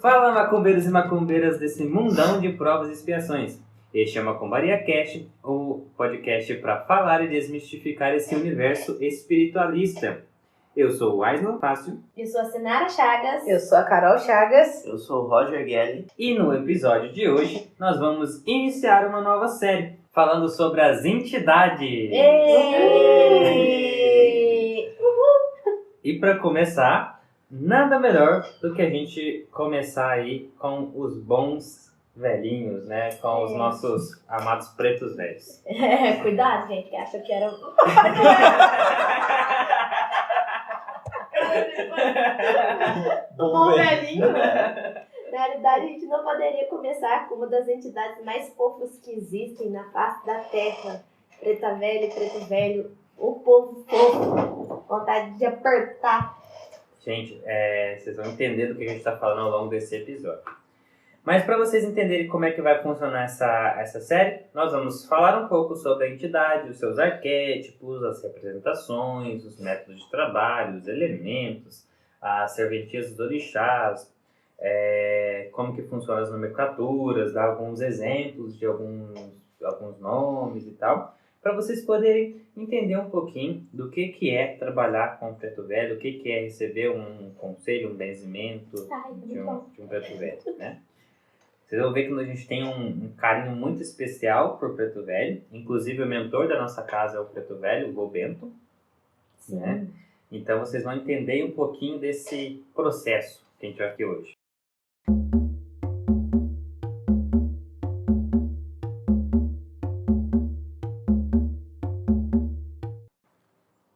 Fala, macumbeiros e macumbeiras desse mundão de provas e expiações. Este é o Macumbaria Cast, o podcast para falar e desmistificar esse universo espiritualista. Eu sou o Aisno Fácil. Eu sou a Sinara Chagas. Eu sou a Carol Chagas. Eu sou o Roger Gelli. E no episódio de hoje, nós vamos iniciar uma nova série, falando sobre as entidades. E para começar, nada melhor do que a gente começar aí com os bons velhinhos, né? Com os nossos amados pretos velhos. Cuidado, gente, que acha que era... Bom velhinho, né? Na realidade, a gente não poderia começar com uma das entidades mais fofas que existem na face da terra. Preta velha, preto velho, o povo fofo, vontade de apertar. Gente, vocês vão entender do que a gente está falando ao longo desse episódio. Mas para vocês entenderem como é que vai funcionar essa série, nós vamos falar um pouco sobre a entidade, os seus arquétipos, as representações, os métodos de trabalho, os elementos, as serventias dos orixás, como que funcionam as nomenclaturas, dar alguns exemplos de alguns nomes e tal, para vocês poderem entender um pouquinho do que é trabalhar com o preto velho, o que é receber um conselho, um benzimento de um preto velho, né? Vocês vão ver que a gente tem um carinho muito especial por preto velho. Inclusive, o mentor da nossa casa é o preto velho, o vô Bento. Né? Então, vocês vão entender um pouquinho desse processo que a gente vai aqui hoje.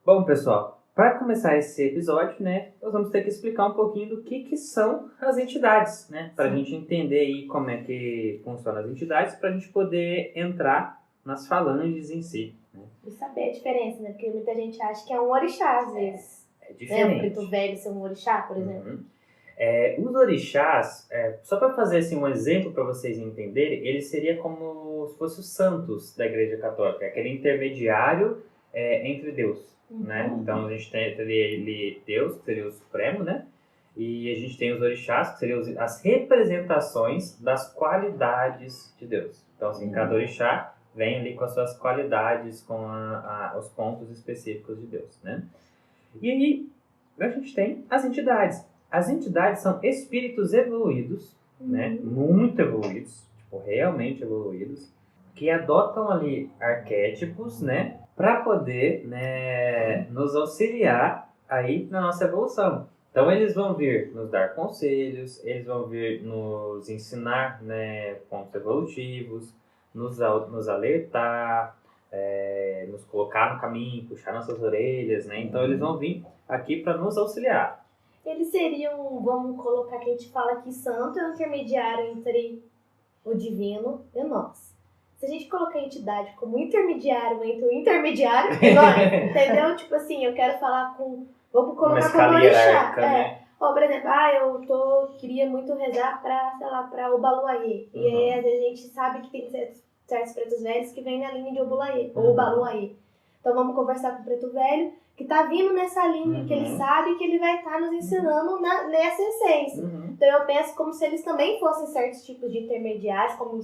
Bom, pessoal, para começar esse episódio, né, nós vamos ter que explicar um pouquinho do que são as entidades, né? Para a gente entender aí como é que funcionam as entidades, para a gente poder entrar nas falanges em si. Né? E saber a diferença, né? Porque muita gente acha que é um orixá, às vezes. É diferente. O preto velho ser um orixá, por exemplo. Uhum. Os orixás, só para fazer assim, um exemplo para vocês entenderem, ele seria como se fosse os santos da Igreja Católica, aquele intermediário entre Deus. Né? Então a gente teria ele Deus, que seria o Supremo, né? E a gente tem os orixás, que seriam as representações das qualidades de Deus. Então assim, cada orixá vem ali com as suas qualidades, com os pontos específicos de Deus, né? E aí a gente tem as entidades. As entidades são espíritos evoluídos, né? Muito evoluídos, tipo, realmente evoluídos, que adotam ali arquétipos, né? Para poder, né, nos auxiliar aí na nossa evolução. Então eles vão vir nos dar conselhos, eles vão vir nos ensinar, né, pontos evolutivos, nos alertar, nos colocar no caminho, puxar nossas orelhas, né? Então eles vão vir aqui para nos auxiliar. Eles seriam, vamos colocar que a gente fala aqui, santo é o intermediário entre o divino e nós. Se a gente colocar a entidade como intermediário entre o intermediário e nós, entendeu? Tipo assim, eu quero falar com... Vamos colocar como orixá. Né? Ou, por exemplo, queria muito rezar pra Obaluayê. E aí, às vezes, a gente sabe que tem certos pretos velhos que vêm na linha de Obaluayê, ou Obaluayê. Então, vamos conversar com o preto velho, que tá vindo nessa linha, que ele sabe que ele vai estar nos ensinando nessa essência. Então, eu penso como se eles também fossem certos tipos de intermediários, como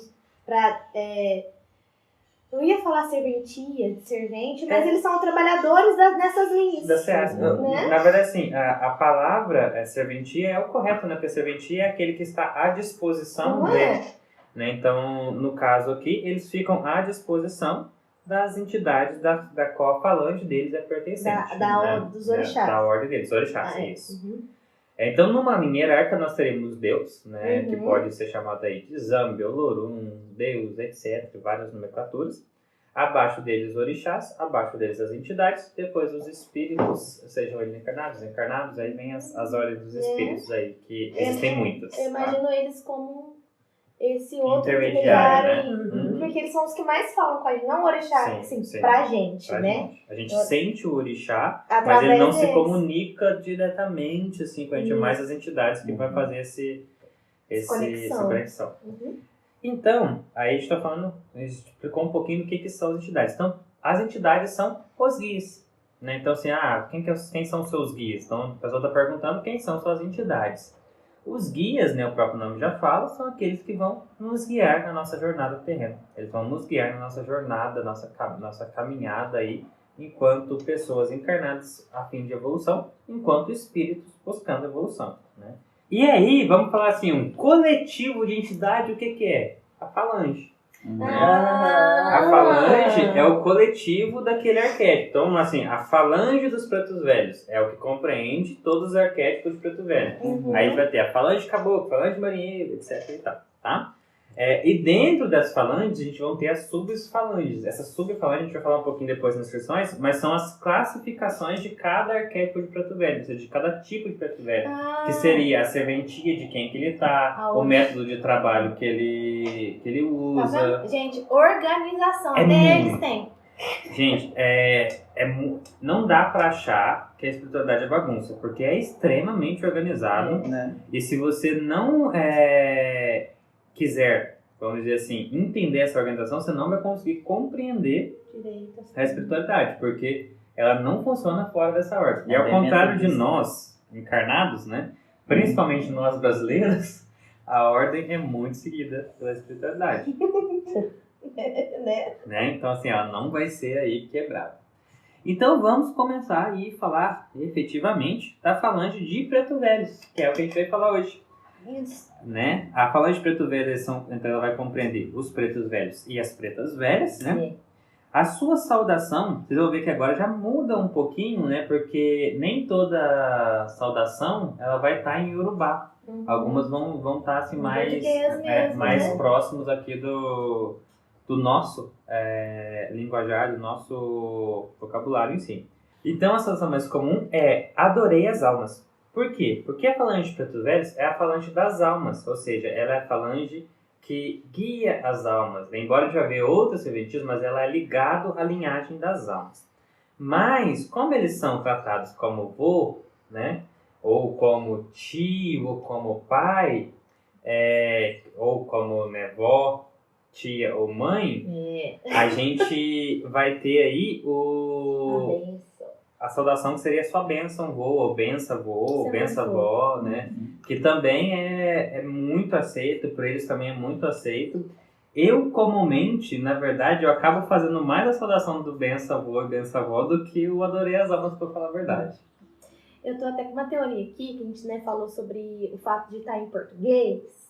eu ia falar serventia, servente, mas eles são trabalhadores nessas linhas. Né? Na verdade, assim, a palavra serventia é o correto, né? Porque serventia é aquele que está à disposição dele. Né? Então, no caso aqui, eles ficam à disposição das entidades da qual a falange deles é pertencente. Dos orixás. Da ordem deles, orixás, isso. Então, numa linha hierárquica, nós teremos Deus, né, que pode ser chamado aí de Zambi, Olorum, Deus, etc., várias nomenclaturas. Abaixo deles, orixás, abaixo deles as entidades, depois os espíritos, sejam eles encarnados, desencarnados, aí vem as ordens dos espíritos aí, que existem muitas. Eu imagino eles como esse outro intermediário, né? Porque eles são os que mais falam com a gente, não o orixá, sim, pra gente, né? A gente sente o orixá, mas ele não se comunica diretamente assim, com a gente, mais as entidades que vai fazer essa conexão. Então, aí a gente explicou um pouquinho do que são as entidades. Então, as entidades são os guias, né? Então, assim, quem são os seus guias? Então, a pessoa está perguntando quem são suas entidades. Os guias, né, o próprio nome já fala, são aqueles que vão nos guiar na nossa jornada terrena. Eles vão nos guiar na nossa jornada, nossa caminhada aí, enquanto pessoas encarnadas a fim de evolução, enquanto espíritos buscando evolução, né? E aí, vamos falar assim, um coletivo de entidade, o que é? A falange. A falange é o coletivo daquele arquétipo. Então, assim, a falange dos pretos velhos é o que compreende todos os arquétipos de preto velho. Aí a gente vai ter a falange caboclo, falange marinheiro, etc e tal, tá? E dentro das falanges, a gente vai ter as subfalanges. Essas subfalanges a gente vai falar um pouquinho depois nas instruções, mas são as classificações de cada arquétipo de preto velho, ou seja, de cada tipo de preto velho. Que seria a serventia de quem que ele tá, o método de trabalho que ele usa. Tá, gente, organização, até eles têm. Gente, não dá pra achar que a espiritualidade é bagunça, porque é extremamente organizado. E se você não quiser, vamos dizer assim, entender essa organização, você não vai conseguir compreender a espiritualidade, porque ela não funciona fora dessa ordem. E ao contrário de nós, encarnados, né, principalmente nós brasileiros, a ordem é muito seguida pela espiritualidade. Né? Então, assim, ela não vai ser aí quebrada. Então, vamos começar aí a falar efetivamente da falange de preto velhos, que é o que a gente vai falar hoje. Isso. Né? A falange de preto velho, então ela vai compreender os pretos velhos e as pretas velhas, né? A sua saudação, vocês vão ver que agora já muda um pouquinho, né? Porque nem toda saudação ela vai estar em Yorubá. Algumas vão estar assim mais próximos aqui do nosso linguajar, do nosso vocabulário em si. Então a saudação mais comum é adorei as almas. Por quê? Porque a falange de pretos velhos é a falange das almas, ou seja, ela é a falange que guia as almas. Embora já haver outras serventias, mas ela é ligada à linhagem das almas. Mas, como eles são tratados como vô, né? Ou como tio, ou como pai, ou como vó, tia ou mãe, a gente vai ter aí a saudação que seria só bênção vô, ou benção vô, ou benção vó, né? Que também é muito aceito, por eles também é muito aceito. Eu, comumente, na verdade, eu acabo fazendo mais a saudação do benção vô e benção vó do que o adorei as almas, pra falar a verdade. Eu tô até com uma teoria aqui, que a gente falou sobre o fato de estar em português.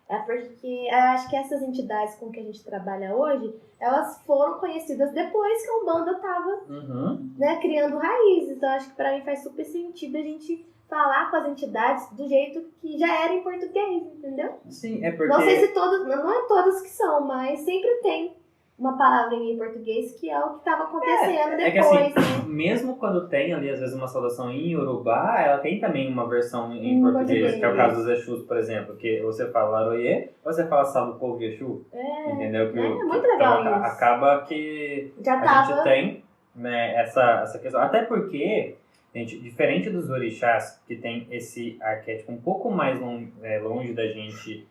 É porque acho que essas entidades com que a gente trabalha hoje, elas foram conhecidas depois que a Umbanda estava criando raízes. Então acho que para mim faz super sentido a gente falar com as entidades do jeito que já era em português, entendeu? Sim, é porque... Não sei se todas, não é todas que são, mas sempre tem uma palavrinha em português que é o que estava acontecendo depois. Que assim, mesmo quando tem ali, às vezes, uma saudação em Yorubá, ela tem também uma versão em português, que é o caso dos Exus, por exemplo, que você fala Laroye, ou você fala Salve Povo Exu. Entendeu? É muito legal então, isso. Acaba que gente tem, né, essa questão. Até porque, gente, diferente dos orixás, que tem esse arquétipo um pouco mais longe da gente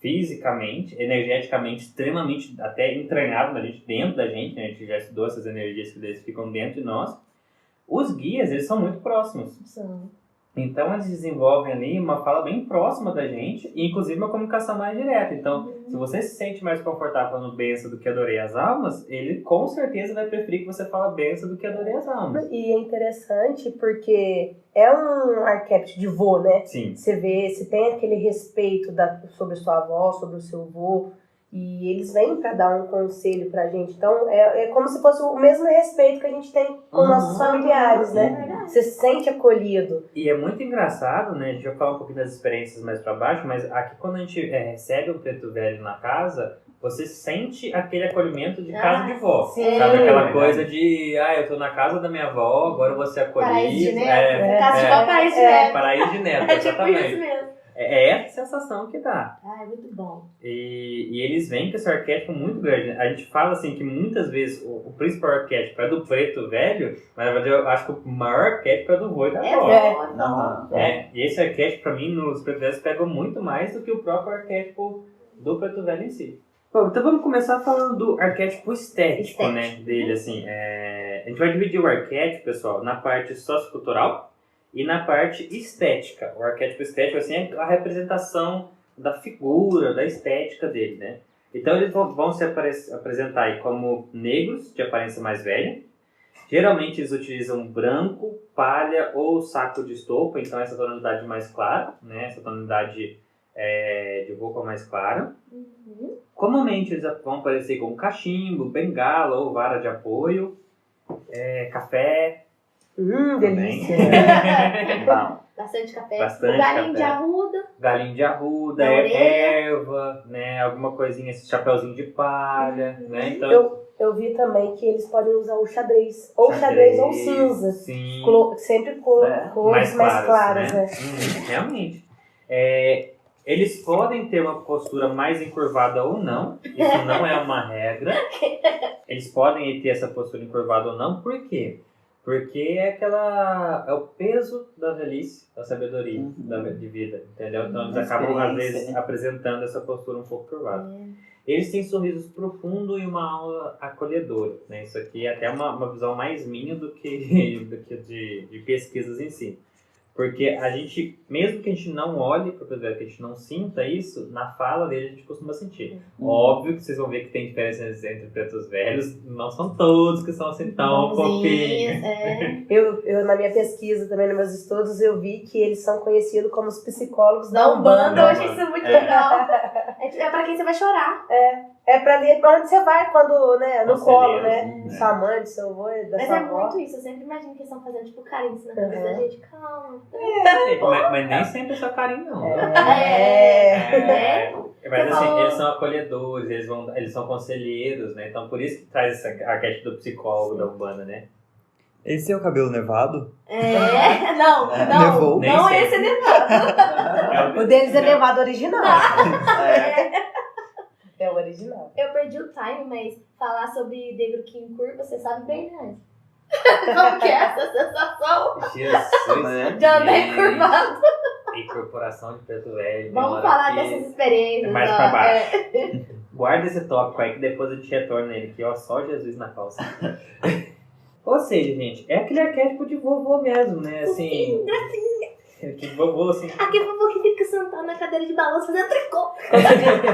fisicamente, energeticamente, extremamente até entranhado na gente, dentro da gente, né? A gente já estudou essas energias que eles ficam dentro de nós. Os guias, eles são muito próximos. São. Então, eles desenvolvem ali uma fala bem próxima da gente, e inclusive uma comunicação mais direta. Então, se você se sente mais confortável falando benção do que adorei as almas, ele com certeza vai preferir que você fale benção do que adorei as almas. E é interessante porque é um arquétipo de vô, né? Sim. Você vê, se tem aquele respeito sobre sua avó, sobre o seu vô, e eles vêm para dar um conselho pra gente. Então, é como se fosse o mesmo respeito que a gente tem com nossos familiares, né? Você se sente acolhido. E é muito engraçado, né? A gente vai falar um pouquinho das experiências mais pra baixo, mas aqui quando a gente recebe um preto velho na casa, você sente aquele acolhimento de casa de vó. Sim. Sabe? Aquela coisa de, eu tô na casa da minha avó, agora eu vou ser acolhido. Paraíso de neto. Casa de vó, paraíso de neto. Paraíso de neto, É tipo exatamente. isso mesmo. É essa sensação que dá. É muito bom. E eles vêm com esse arquétipo muito grande. A gente fala assim que muitas vezes o principal arquétipo é do preto velho, mas na verdade eu acho que o maior arquétipo é do vô e da avó. E esse arquétipo, pra mim, nos pretos velhos pegou muito mais do que o próprio arquétipo do preto velho em si. Bom, então vamos começar falando do arquétipo estético. Né, dele, assim. A gente vai dividir o arquétipo, pessoal, na parte sociocultural E na parte estética, o arquétipo estético assim, é a representação da figura, da estética dele, né? Então eles vão se apresentar aí como negros, de aparência mais velha. Geralmente eles utilizam branco, palha ou saco de estopa, então essa tonalidade mais clara, né? Essa tonalidade de roupa mais clara. Comumente eles vão aparecer com cachimbo, bengala ou vara de apoio, café. Delícia. Bastante café. Bastante galinho café. de arruda. Galinho de arruda, Na orelha. erva, né? Alguma coisinha, esse chapeuzinho de palha, né? Então, Eu vi também que eles podem usar o xadrez. Ou xadrez ou cinza. Sim. Sempre cores mais claras, né? Realmente. Eles podem ter uma postura mais encurvada ou não. Isso não é uma regra. Eles podem ter essa postura encurvada ou não. Por quê? Porque é o peso da velhice, da sabedoria de vida, entendeu? Então eles acabam, às vezes, apresentando essa postura um pouco curvada. Eles têm sorrisos profundos e uma aura acolhedora, né? Isso aqui é até uma visão mais minha do que de pesquisas em si. Porque a gente, mesmo que a gente não olhe para o preto velho, que a gente não sinta isso, na fala dele a gente costuma sentir. Óbvio que vocês vão ver que tem diferenças entre pretos velhos, não são todos que são assim tão fofinhos. Eu, na minha pesquisa, também nos meus estudos, eu vi que eles são conhecidos como os psicólogos da Da Umbanda. Umbanda, eu achei isso muito legal. É pra quem você vai chorar. É pra ler pra onde você vai quando, né, no colo, né? Né? Sua mãe, do seu avô, da Mas sua é avó. muito isso, eu sempre imagino que eles estão fazendo tipo carinho na cabeça da gente. Calma. Mas nem sempre é só carinho, não. Mas assim, eles são acolhedores, eles são conselheiros, né? Então por isso que traz esse arquétipo do psicólogo da Umbanda, né? Esse é o cabelo nevado? Nevou. Não esse nevado. O deles é nevado original. É o original. Eu perdi o time, mas falar sobre negro que encurva, você sabe bem, né? Como que é essa sensação Jesus, de andar encurvado? Incorporação de preto velho. Vamos falar dessas experiências. Mais pra baixo. Guarda esse tópico aí que depois a gente retorna nele, que ó, só Jesus na calça. Ou seja, gente, é aquele arquétipo de vovô mesmo, né? Assim, Gracinha. de vovô, assim. Aquele vovô que fica sentado na cadeira de balanço fazendo tricô.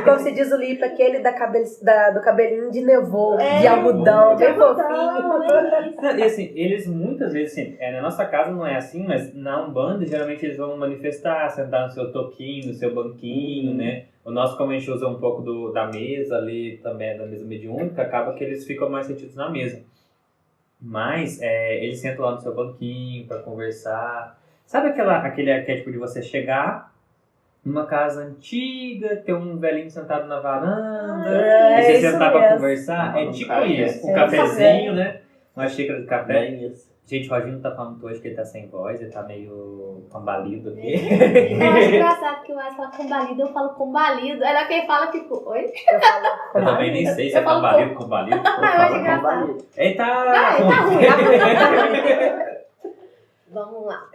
Como se diz o Lipe, aquele do cabelinho de nevô, de algodão, bem fofinho. E assim, eles muitas vezes, assim, na nossa casa não é assim, mas na Umbanda, geralmente eles vão manifestar, sentar no seu toquinho, no seu banquinho, né? O nosso, como a gente usa um pouco da mesa ali, também da mesa mediúnica, acaba que eles ficam mais sentidos na mesa. Mas eles sentam lá no seu banquinho para conversar. Sabe aquele arquétipo de você chegar numa casa antiga, ter um velhinho sentado na varanda, e você sentar para conversar? É tipo isso. Um cafezinho, né? Uma xícara de café. Gente, o Roginho tá falando hoje que ele tá sem voz, ele tá meio combalido aqui. Eu acho engraçado que o Wes fala combalido, eu falo combalido. Aí quem fala, tipo, oi? Eu também nem sei se é combalido. Eu acho engraçado. Ele tá Tá ruim. Vamos lá.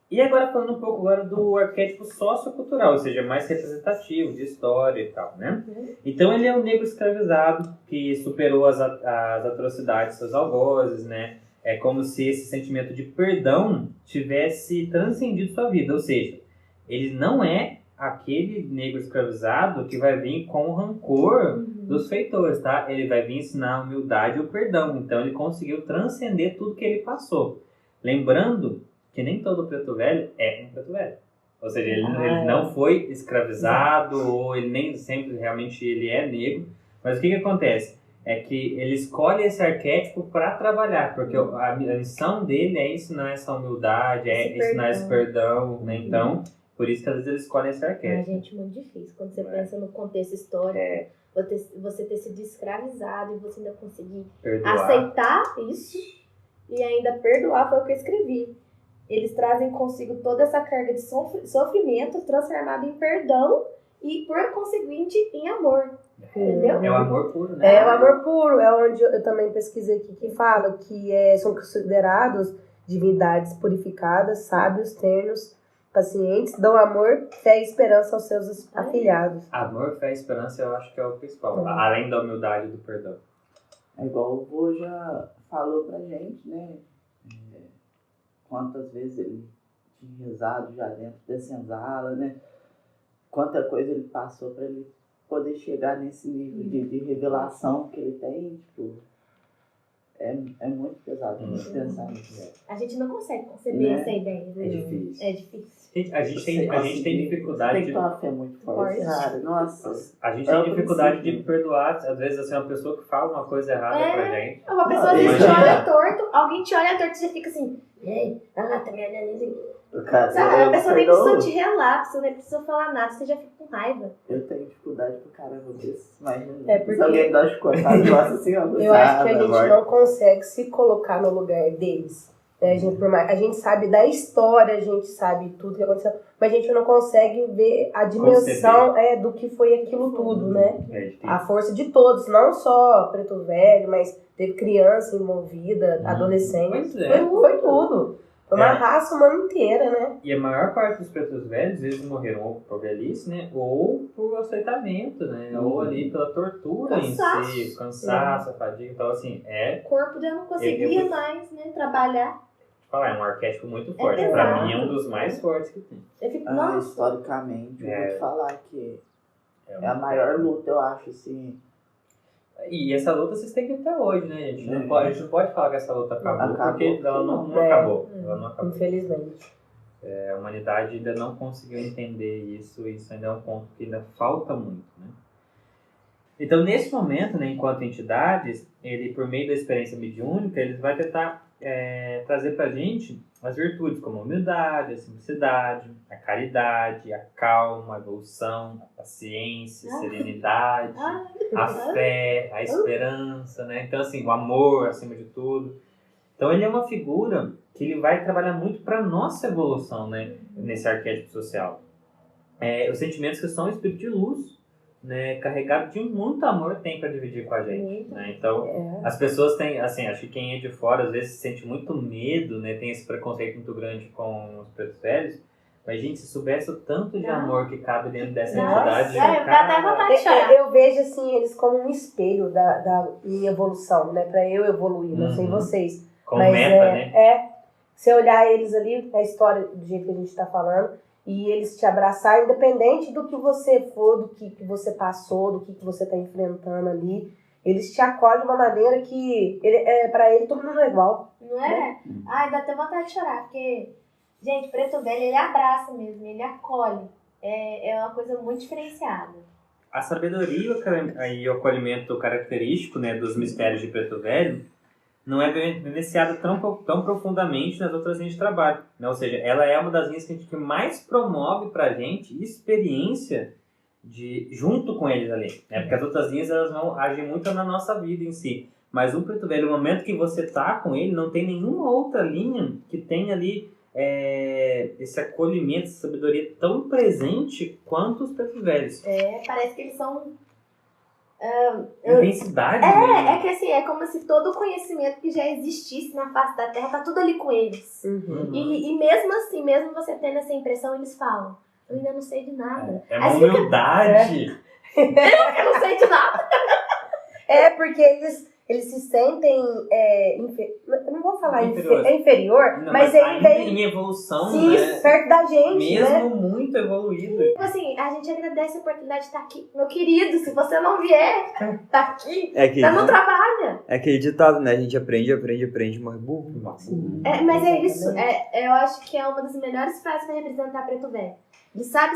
E agora falando um pouco agora do arquétipo sociocultural, ou seja, mais representativo, de história e tal, né? Então ele é um negro escravizado que superou as atrocidades dos seus algozes, né? É como se esse sentimento de perdão tivesse transcendido sua vida, ou seja, ele não é aquele negro escravizado que vai vir com o rancor dos feitores, tá? Ele vai vir ensinar a humildade e o perdão, então ele conseguiu transcender tudo que ele passou. Lembrando que nem todo preto velho é um preto velho. Ou seja, ele não foi escravizado, ou ele nem sempre realmente ele é negro. Mas o que acontece? É que ele escolhe esse arquétipo para trabalhar, porque a missão dele é ensinar essa humildade, ensinar esse perdão, né? Então, por isso que às vezes ele escolhe esse arquétipo. Gente, muito difícil. Quando você pensa no contexto histórico, você ter sido escravizado e você ainda conseguir aceitar isso e ainda perdoar, foi o que eu escrevi. Eles trazem consigo toda essa carga de sofrimento transformada em perdão e, por conseguinte, em amor. Entendeu? É o amor puro, né? É o amor puro, é onde eu também pesquisei aqui, que fala que são considerados divindades purificadas, sábios, ternos, pacientes, dão amor, fé e esperança aos seus afilhados. Amor, fé e esperança eu acho que é o principal, além da humildade e do perdão. É igual o vô já falou pra gente, né? Quantas vezes ele tinha rezado já dentro da senzala, né? Quanta coisa ele passou para ele poder chegar nesse nível de revelação que ele tem, tipo, é muito pesado, muito pensar nisso. A gente não consegue conceber Né? essa ideia. É difícil. É difícil. A gente tem dificuldade Tem que ter uma fé muito forte, cara. Nossa. A gente É tem o dificuldade de princípio. perdoar, às vezes, assim, uma pessoa que fala uma coisa errada pra gente. Uma pessoa às Não, vezes te imagina. olha torto, alguém te olha torto e você fica assim, ei, tá me olhando assim. Cara, Sabe, a pessoa nem precisou perdoo. te relar, você nem precisou falar nada, você já fica com raiva. Eu tenho dificuldade pro caramba disso. Imagina. É porque- Se alguém me dá uma chicotada, eu gosto assim, ó. Eu acho que a gente não consegue se colocar no lugar deles. Né? A gente sabe da história, a gente sabe tudo que aconteceu, mas a gente não consegue ver a dimensão do que foi aquilo tudo, né? É difícil. A força de todos, não só Preto Velho, mas teve criança envolvida, adolescente. Pois é. Foi tudo. Foi uma É. raça humana inteira, né? E a maior parte dos pretos velhos, eles morreram ou por velhice, né? Ou por aceitamento, né? Ou ali pela tortura Cansaço. em si, cansaço, fadiga. Então, assim, O corpo já não conseguia mais, né, trabalhar. é um arquétipo muito forte. pesado. Pra mim, é um dos mais fortes que tem. Eu fico, Ah, nossa, historicamente, eu vou te falar que é a um- maior luta, eu acho, assim. E essa luta vocês têm que ter até hoje, né, gente? É. A gente não pode falar que essa luta acabou, Acabou. porque ela não É. acabou. Ela não acabou. Infelizmente. A humanidade ainda não conseguiu entender isso, isso ainda é um ponto que ainda falta muito, né? Então, nesse momento, né, enquanto entidades, ele, por meio da experiência mediúnica, ele vai tentar trazer pra gente as virtudes como a humildade, a simplicidade, a caridade, a calma, a evolução, a paciência, a serenidade, a fé, a esperança, né? Então, assim, o amor acima de tudo. Então, ele é uma figura que ele vai trabalhar muito para nossa evolução, né? Nesse arquétipo social. Os sentimentos que são o espírito de luz, né? Carregado de muito amor tem para dividir com a gente, né? Então, as pessoas têm, assim, acho que quem é de fora às vezes sente muito medo, né? Tem esse preconceito muito grande com os pretos velhos. Mas, gente, se soubesse o tanto de amor que cabe dentro dessa entidade... dá até vontade de chorar. Eu vejo assim eles como um espelho da minha evolução, né? Pra eu evoluir, não sei Uhum. vocês. Como Mas meta, né? você olhar eles ali, a história do jeito que a gente tá falando, e eles te abraçar, independente do que você for, do que você passou, do que você tá enfrentando ali, eles te acolhem de uma maneira que pra ele todo mundo é igual. Não é? Ai, dá até vontade de chorar, porque, gente, Preto Velho, ele abraça mesmo, ele acolhe. É uma coisa muito diferenciada. A sabedoria e o acolhimento característico, né, dos mistérios de Preto Velho não é vivenciada tão profundamente nas outras linhas de trabalho, né? Ou seja, ela é uma das linhas que mais promove pra gente experiência junto com eles ali, né? Porque as outras linhas elas vão agir muito na nossa vida em si, mas o Preto Velho, no momento que você tá com ele, não tem nenhuma outra linha que tenha ali esse acolhimento, essa sabedoria tão presente quanto os Pretos Velhos. Parece que eles são... Intensidade, né? É que assim, é como se todo o conhecimento que já existisse na face da Terra tá tudo ali com eles. Uhum. E mesmo assim, mesmo você tendo essa impressão, eles falam, eu ainda não sei de nada. É uma Aí fica, humildade. eu não sei de nada. Porque eles se sentem, eu não vou falar Inferiores. inferior, Não, mas ele ainda vem em evolução, sim, né? perto da gente, Mesmo né? muito evoluído. Tipo assim, a gente agradece a oportunidade de estar aqui. Meu querido, se você não vier, tá aqui, tá no trabalho. É aquele ditado, né? A gente aprende, morre burro. Mas é isso. Eu acho que é uma das melhores frases pra representar Preto Velho. Ele sabe,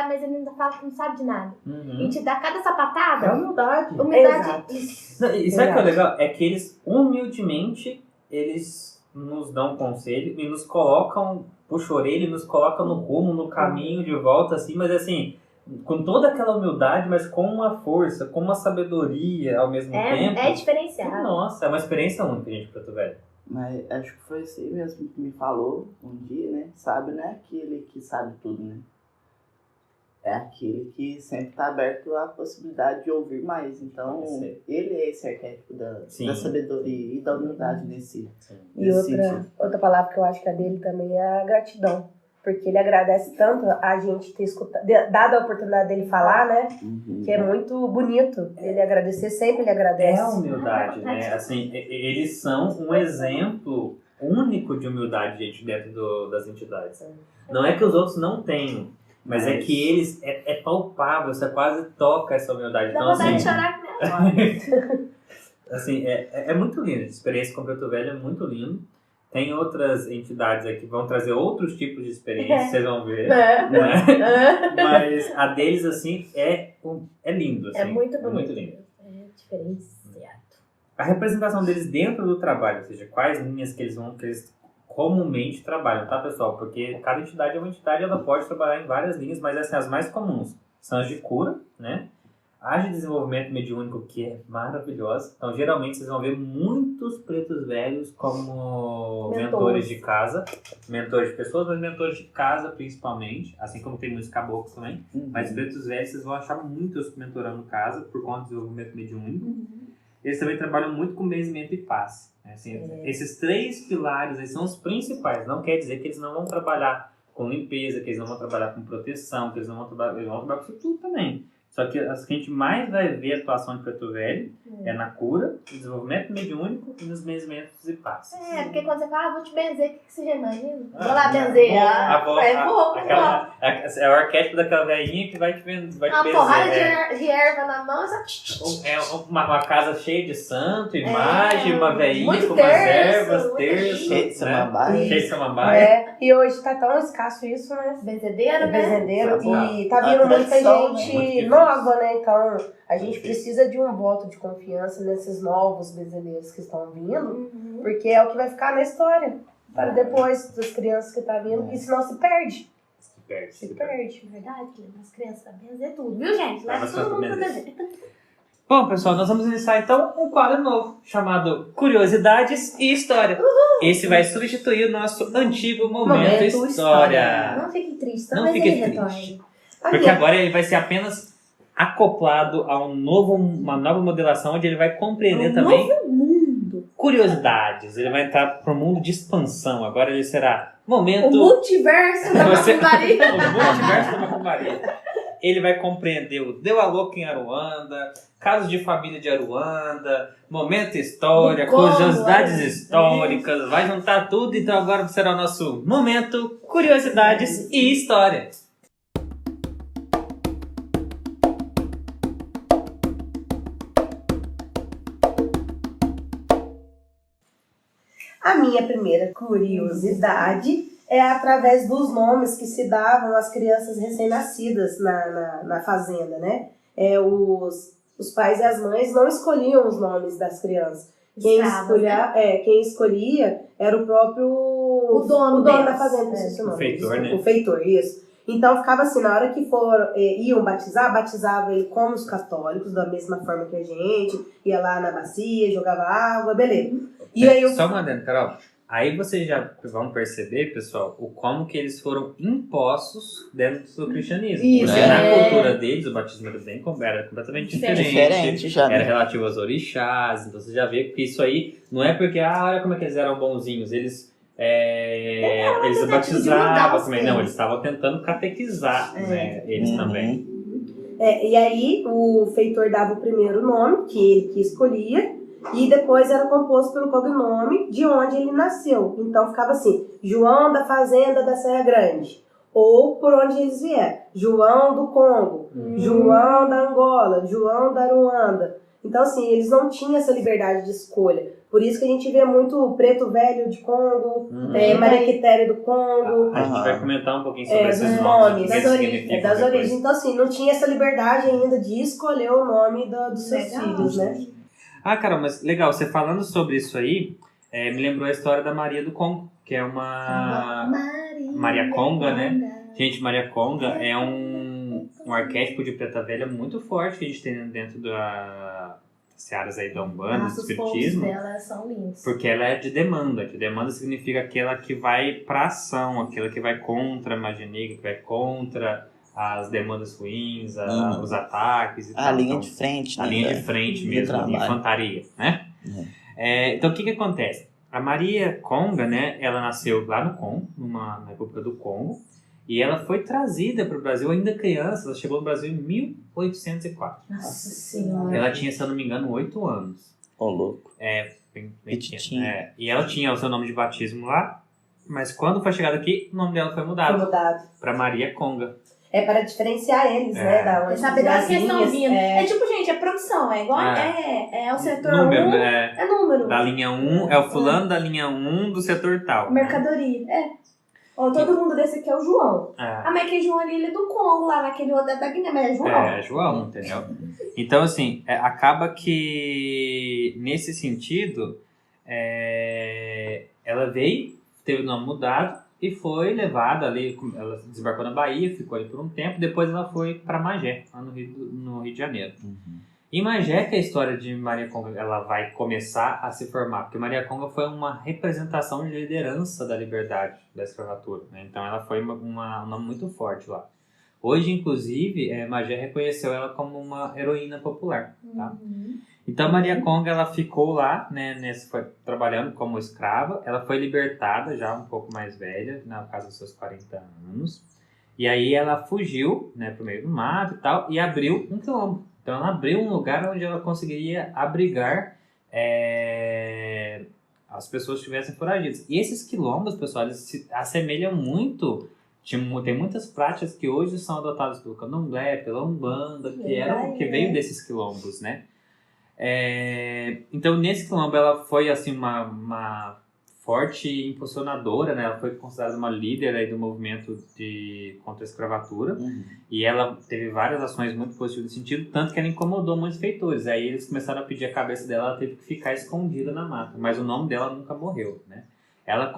mas ele ainda fala que não sabe de nada. Uhum. E te dá cada É sapatada. humildade. Exato. Isso. Não, e sabe o que é legal? É que eles, humildemente, eles nos dão conselho e nos colocam, puxa a orelha, e nos colocam no rumo, no caminho de volta, assim, mas assim, com toda aquela humildade, mas com uma força, com uma sabedoria ao mesmo tempo. É diferenciado. Nossa, é uma experiência única, gente, Preto Velho. Mas acho que foi assim mesmo que me falou um dia, né? Sábio não é aquele que sabe tudo, né? É aquele que sempre está aberto à possibilidade de ouvir mais. Então, ele é esse arquétipo da sabedoria e da humildade nesse E outra palavra que eu acho que é dele também é a gratidão. Porque ele agradece tanto a gente ter escutado, dado a oportunidade dele falar, né? Uhum. Que é muito bonito. Ele agradecer, sempre ele agradece. É a humildade, né? Assim, eles são um exemplo único de humildade, gente, dentro das entidades. Não é que os outros não tenham, mas é que eles, é palpável, você quase toca essa humildade. Dá Então, vontade de assim, chorar com ela. assim, é muito lindo. A experiência com Preto Velho é muito lindo. Tem outras entidades aqui que vão trazer outros tipos de experiência, vocês vão ver. Né? Mas a deles, assim, é lindo. Assim, É muito bonito. É muito lindo. É diferenciado. A representação deles dentro do trabalho, ou seja, quais linhas que eles comumente trabalham, tá, pessoal? Porque cada entidade é uma entidade, ela pode trabalhar em várias linhas, mas assim, as mais comuns são as de cura, né? As de desenvolvimento mediúnico, que é maravilhosa. Então, geralmente, vocês vão ver muitos pretos velhos como mentores de casa. Mentores de pessoas, mas mentores de casa, principalmente. Assim como tem muitos caboclos também. Mas pretos velhos, vocês vão achar muitos mentorando casa por conta do desenvolvimento mediúnico. Eles também trabalham muito com benzimento e paz. Assim, esses 3 pilares aí são os principais. Não quer dizer que eles não vão trabalhar com limpeza, que eles não vão trabalhar com proteção, que eles vão trabalhar com isso tudo também. Só que as que a gente mais vai ver a atuação de Preto Velho é na cura, no desenvolvimento mediúnico e nos benzimentos e passes. Porque quando você fala, vou te benzer, o que você já imagina? Vou lá benzer. É o arquétipo daquela velhinha que vai te benzer. Uma porrada de erva na mão, só... É uma casa cheia de santo, imagem, uma velhinha com umas terço, ervas, terço. Cheio de samambaia. Cheio de samambaia. E hoje tá tão escasso isso, né? Benzedeira, né? Bezendeiro. Tá E tá vindo muita tradição, gente né? nova, né? Então, a gente precisa de um voto de confiança nesses novos benzedeiros que estão vindo, porque é o que vai ficar na história. Para depois das crianças que tá vindo, e senão se perde. Se perde. Verdade, as crianças pra benzer tudo, viu, gente? Leva Mas todo mundo pra benzer. benzer. Bom, pessoal, nós vamos iniciar então um quadro novo, chamado Curiosidades e História. Esse vai substituir o nosso antigo Momento História. Não fique triste, Não talvez fique ele triste. retorne. Porque agora ele vai ser apenas acoplado a uma nova modelação, onde ele vai compreender também curiosidades. Ele vai entrar para o mundo de expansão. Agora ele será momento... O multiverso da macumbaria. O multiverso da macumbaria. Ele vai compreender o Deu a Louca em Aruanda, casos de família de Aruanda, momento história, curiosidades históricas, vai juntar tudo. Então agora será o nosso momento curiosidades e história. A minha primeira curiosidade é através dos nomes que se davam às crianças recém-nascidas na fazenda, né? Os pais e as mães não escolhiam os nomes das crianças. Quem escolhia era o próprio dono da fazenda. O feitor, né? O feitor, isso. Então ficava assim, na hora que iam batizava ele como os católicos, da mesma forma que a gente, ia lá na bacia, jogava água, beleza. E aí Só uma dentro, Carol. Aí vocês já vão perceber, pessoal, o como que eles foram impostos dentro do cristianismo. Isso, porque na cultura deles, o batismo era completamente Diferente já, né? Era relativo aos orixás. Então você já vê que isso aí não é porque, olha como é que eles eram bonzinhos. Eles batizavam também. Não, eles estavam tentando catequizar né, eles também. E aí o feitor dava o primeiro nome, que ele que escolhia, e depois era composto pelo cognome de onde ele nasceu. Então ficava assim, João da Fazenda da Serra Grande, ou por onde eles vieram, João do Congo, João da Angola, João da Aruanda. Então assim, eles não tinham essa liberdade de escolha. Por isso que a gente vê muito Preto Velho de Congo, Maria Quitéria do Congo. A gente vai comentar um pouquinho sobre esses nomes, das origens. Então assim, não tinha essa liberdade ainda de escolher o nome dos seus filhos, né? Carol, mas legal, você falando sobre isso aí, me lembrou a história da Maria do Congo, que é uma Maria Conga, né? Gente, Maria Conga é um arquétipo de preta velha muito forte que a gente tem dentro das searas aí da Umbanda, do Espiritismo. Os dela são lindos. Porque ela é de demanda. De demanda significa aquela que vai pra ação, aquela que vai contra a magia negra, que vai contra as demandas ruins, os ataques e tal. A linha de frente, né? A linha de frente mesmo, a infantaria, né? Então, o que acontece? A Maria Conga, né, ela nasceu lá no Congo, na República do Congo, e ela foi trazida para o Brasil ainda criança, ela chegou no Brasil em 1804. Nossa Senhora. Ela tinha, se eu não me engano, 8 anos. Ô, louco. bem Petitinha. E ela tinha o seu nome de batismo lá, mas quando foi chegado aqui, o nome dela foi mudado. Foi mudado. Pra Maria Conga. É para diferenciar eles, né? Da onde Saber de onde que eles estão vinhas, vindo. É tipo, gente, é produção. É igual. É o setor Número, 1. né? É número. Da linha 1, é o fulano da linha 1 do setor tal. Mercadoria. Ó, todo mundo desse aqui é o João. É. Ah, mas aquele João ali, ele é do Congo lá, naquele outro é da Guiné, mas é João. É, João, entendeu? Então, assim, acaba que, nesse sentido, ela veio, teve o nome mudado e foi levada ali, ela desembarcou na Bahia, ficou ali por um tempo, depois ela foi para Magé, lá no Rio de Janeiro. Em Magé que a história de Maria Conga ela vai começar a se formar, porque Maria Conga foi uma representação de liderança da liberdade da escravatura, né? Então ela foi um nome muito forte lá. Hoje, inclusive, Magé reconheceu ela como uma heroína popular, tá? Então Maria Conga ela ficou lá, né, foi trabalhando como escrava, ela foi libertada já um pouco mais velha, na casa dos seus 40 anos, e aí ela fugiu, né, pro meio do mato e tal, e abriu um quilombo. Então ela abriu um lugar onde ela conseguiria abrigar as pessoas que estivessem foragidas. E esses quilombos, pessoal, eles se assemelham muito, tem muitas práticas que hoje são adotadas pelo candomblé, pela umbanda, que veio desses quilombos, né? Então nesse quilombo ela foi assim uma forte impulsionadora, né? Ela foi considerada uma líder aí do movimento contra a escravatura. E ela teve várias ações muito positivas nesse sentido, tanto que ela incomodou muitos feitores. Aí eles começaram a pedir a cabeça dela, ela teve que ficar escondida na mata, mas o nome dela nunca morreu, né? Ela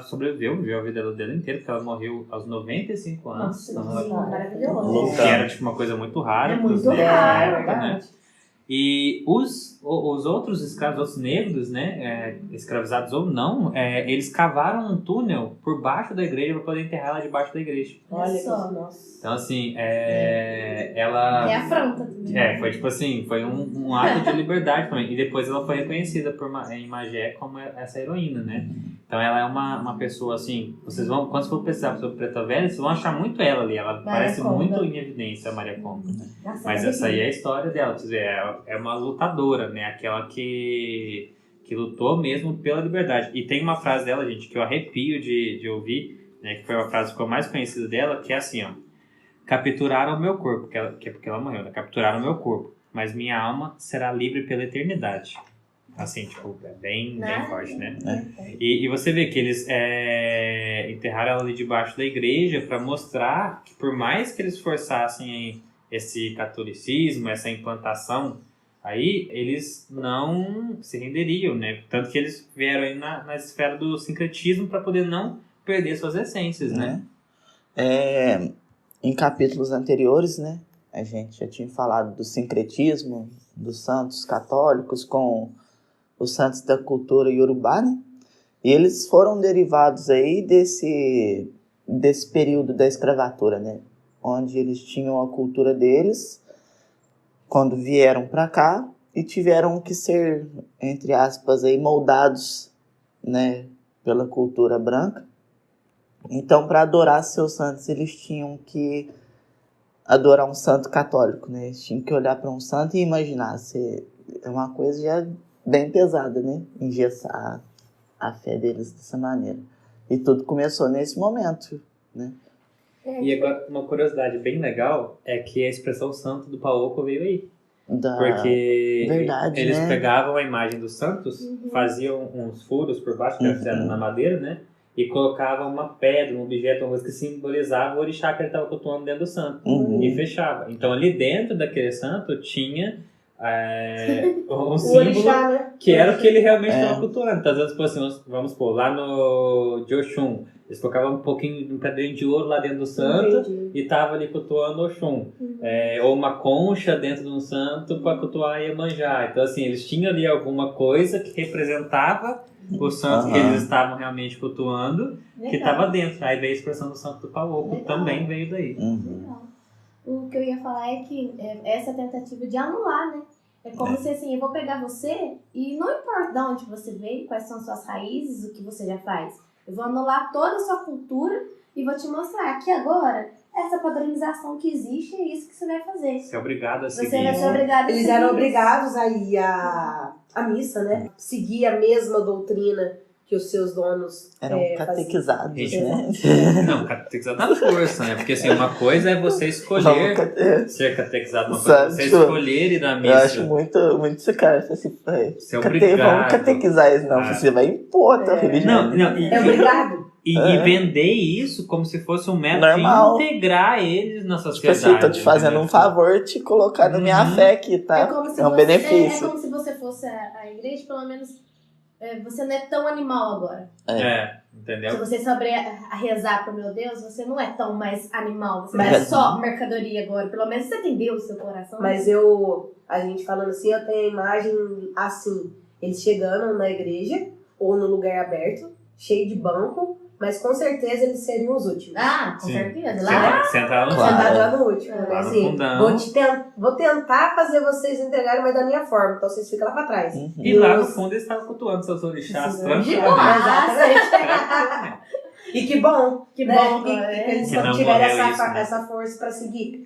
sobreviveu, viveu a vida dela inteira, porque ela morreu aos 95 anos. Nossa, maravilhoso. Que era tipo uma coisa muito rara. É muito pros negros na raro, época, né? verdade. E os outros escravos, outros negros, né, escravizados ou não, eles cavaram um túnel por baixo da igreja para poder enterrar ela debaixo da igreja. Olha só. nossa. Então, assim, ela... É afronta também. foi tipo assim, foi um ato de liberdade também. E depois ela foi reconhecida em Magé como essa heroína, né? Então ela é uma pessoa, assim, vocês vão, quando for pesquisar sobre Preta Velha, vocês vão achar muito ela ali. Ela parece Conga. muito em evidência, a Maria Conga. Nossa, Mas é essa aí é a história dela, quer dizer, é uma lutadora, né? Aquela que lutou mesmo pela liberdade. E tem uma frase dela, gente, que eu arrepio de ouvir, né? Que foi uma frase que ficou mais conhecida dela, que é assim, ó. Capturaram o meu corpo, que é porque ela morreu, né? Capturaram o meu corpo, mas minha alma será livre pela eternidade. Assim, tipo, é bem forte, né? E você vê que eles enterraram ela ali debaixo da igreja para mostrar que por mais que eles forçassem esse catolicismo, essa implantação, aí eles não se renderiam, né? Tanto que eles vieram aí na esfera do sincretismo para poder não perder suas essências, né? Em capítulos anteriores, né? A gente já tinha falado do sincretismo, dos santos católicos com os santos da cultura iorubá, né? E eles foram derivados aí desse período da escravatura, né? Onde eles tinham a cultura deles quando vieram para cá e tiveram que ser, entre aspas, aí, moldados, né, pela cultura branca. Então, para adorar seus santos, eles tinham que adorar um santo católico, né? Eles tinham que olhar para um santo e imaginar. É uma coisa já bem pesada, né? Engessar a fé deles dessa maneira. E tudo começou nesse momento, né? E agora, uma curiosidade bem legal é que a expressão santo do Paoco veio aí. Porque Verdade, eles né? pegavam a imagem dos santos, faziam uns furos por baixo, que era fizeram na madeira, né? E colocavam uma pedra, um objeto, uma coisa que simbolizava o orixá que ele estava cultuando dentro do santo. E fechava. Então, ali dentro daquele santo tinha um símbolo orixá, né? que era o que ele realmente estava cultuando. Então, às vezes, assim, vamos supor, lá no de Oxum, eles colocavam um pouquinho de um pedrinho de ouro lá dentro do santo e tava ali cultuando Oxum. Ou uma concha dentro de um santo para cultuar Iemanjá. Então, assim, eles tinham ali alguma coisa que representava o santo que eles estavam realmente cultuando, que estava dentro. Aí veio a expressão do santo do Paoco, também veio daí. Legal. O que eu ia falar é que essa tentativa de anular, né? É como se assim, eu vou pegar você e não importa de onde você veio, quais são suas raízes, o que você já faz. Eu vou anular toda a sua cultura e vou te mostrar aqui agora essa padronização que existe, é isso que você vai fazer. Você é obrigado a seguir. Você vai ser obrigado a Eles seguir eram isso. obrigados a ir à missa, né? Seguir a mesma doutrina que os seus donos Eram catequizados, Gente, né? Não, catequizado na força, né? Porque assim, uma coisa é você escolher ser catequizado, uma coisa é você Sabe, escolher ir na Eu missa. acho muito esse cara, assim, Você é obrigado. vamos catequizar isso, não. Você vai impor a tua religião. Não, É obrigado. e vender isso como se fosse um método Normal. de integrar eles na Tipo sociedade. assim, tô te fazendo entendeu? um favor, te colocar na minha Uhum. fé aqui, tá? É como se É um você, benefício. É como se você fosse a igreja, pelo menos você não é tão animal agora. É, Se entendeu? você souber a rezar pro meu Deus, você não é tão mais animal. Você Mas- não é só mercadoria agora. Pelo menos você tem Deus no seu coração. Mas a gente falando assim, eu tenho a imagem assim, eles chegando na igreja ou no lugar aberto, cheio de banco, mas com certeza eles seriam os últimos. Ah, com Sim. certeza. Lá Sentar no Claro. Sentado lá no último. Lá Né? no Assim, fundão. vou tentar fazer vocês entregarem, mas da minha forma. Então vocês ficam lá pra trás. Uhum. E lá no Os- fundo eles estavam cultuando seus orixás Sim. tranquilamente. Exatamente. Tranquilamente. E que bom, Que né? bom, que eles Que não tiveram morreu isso, né? essa força pra seguir.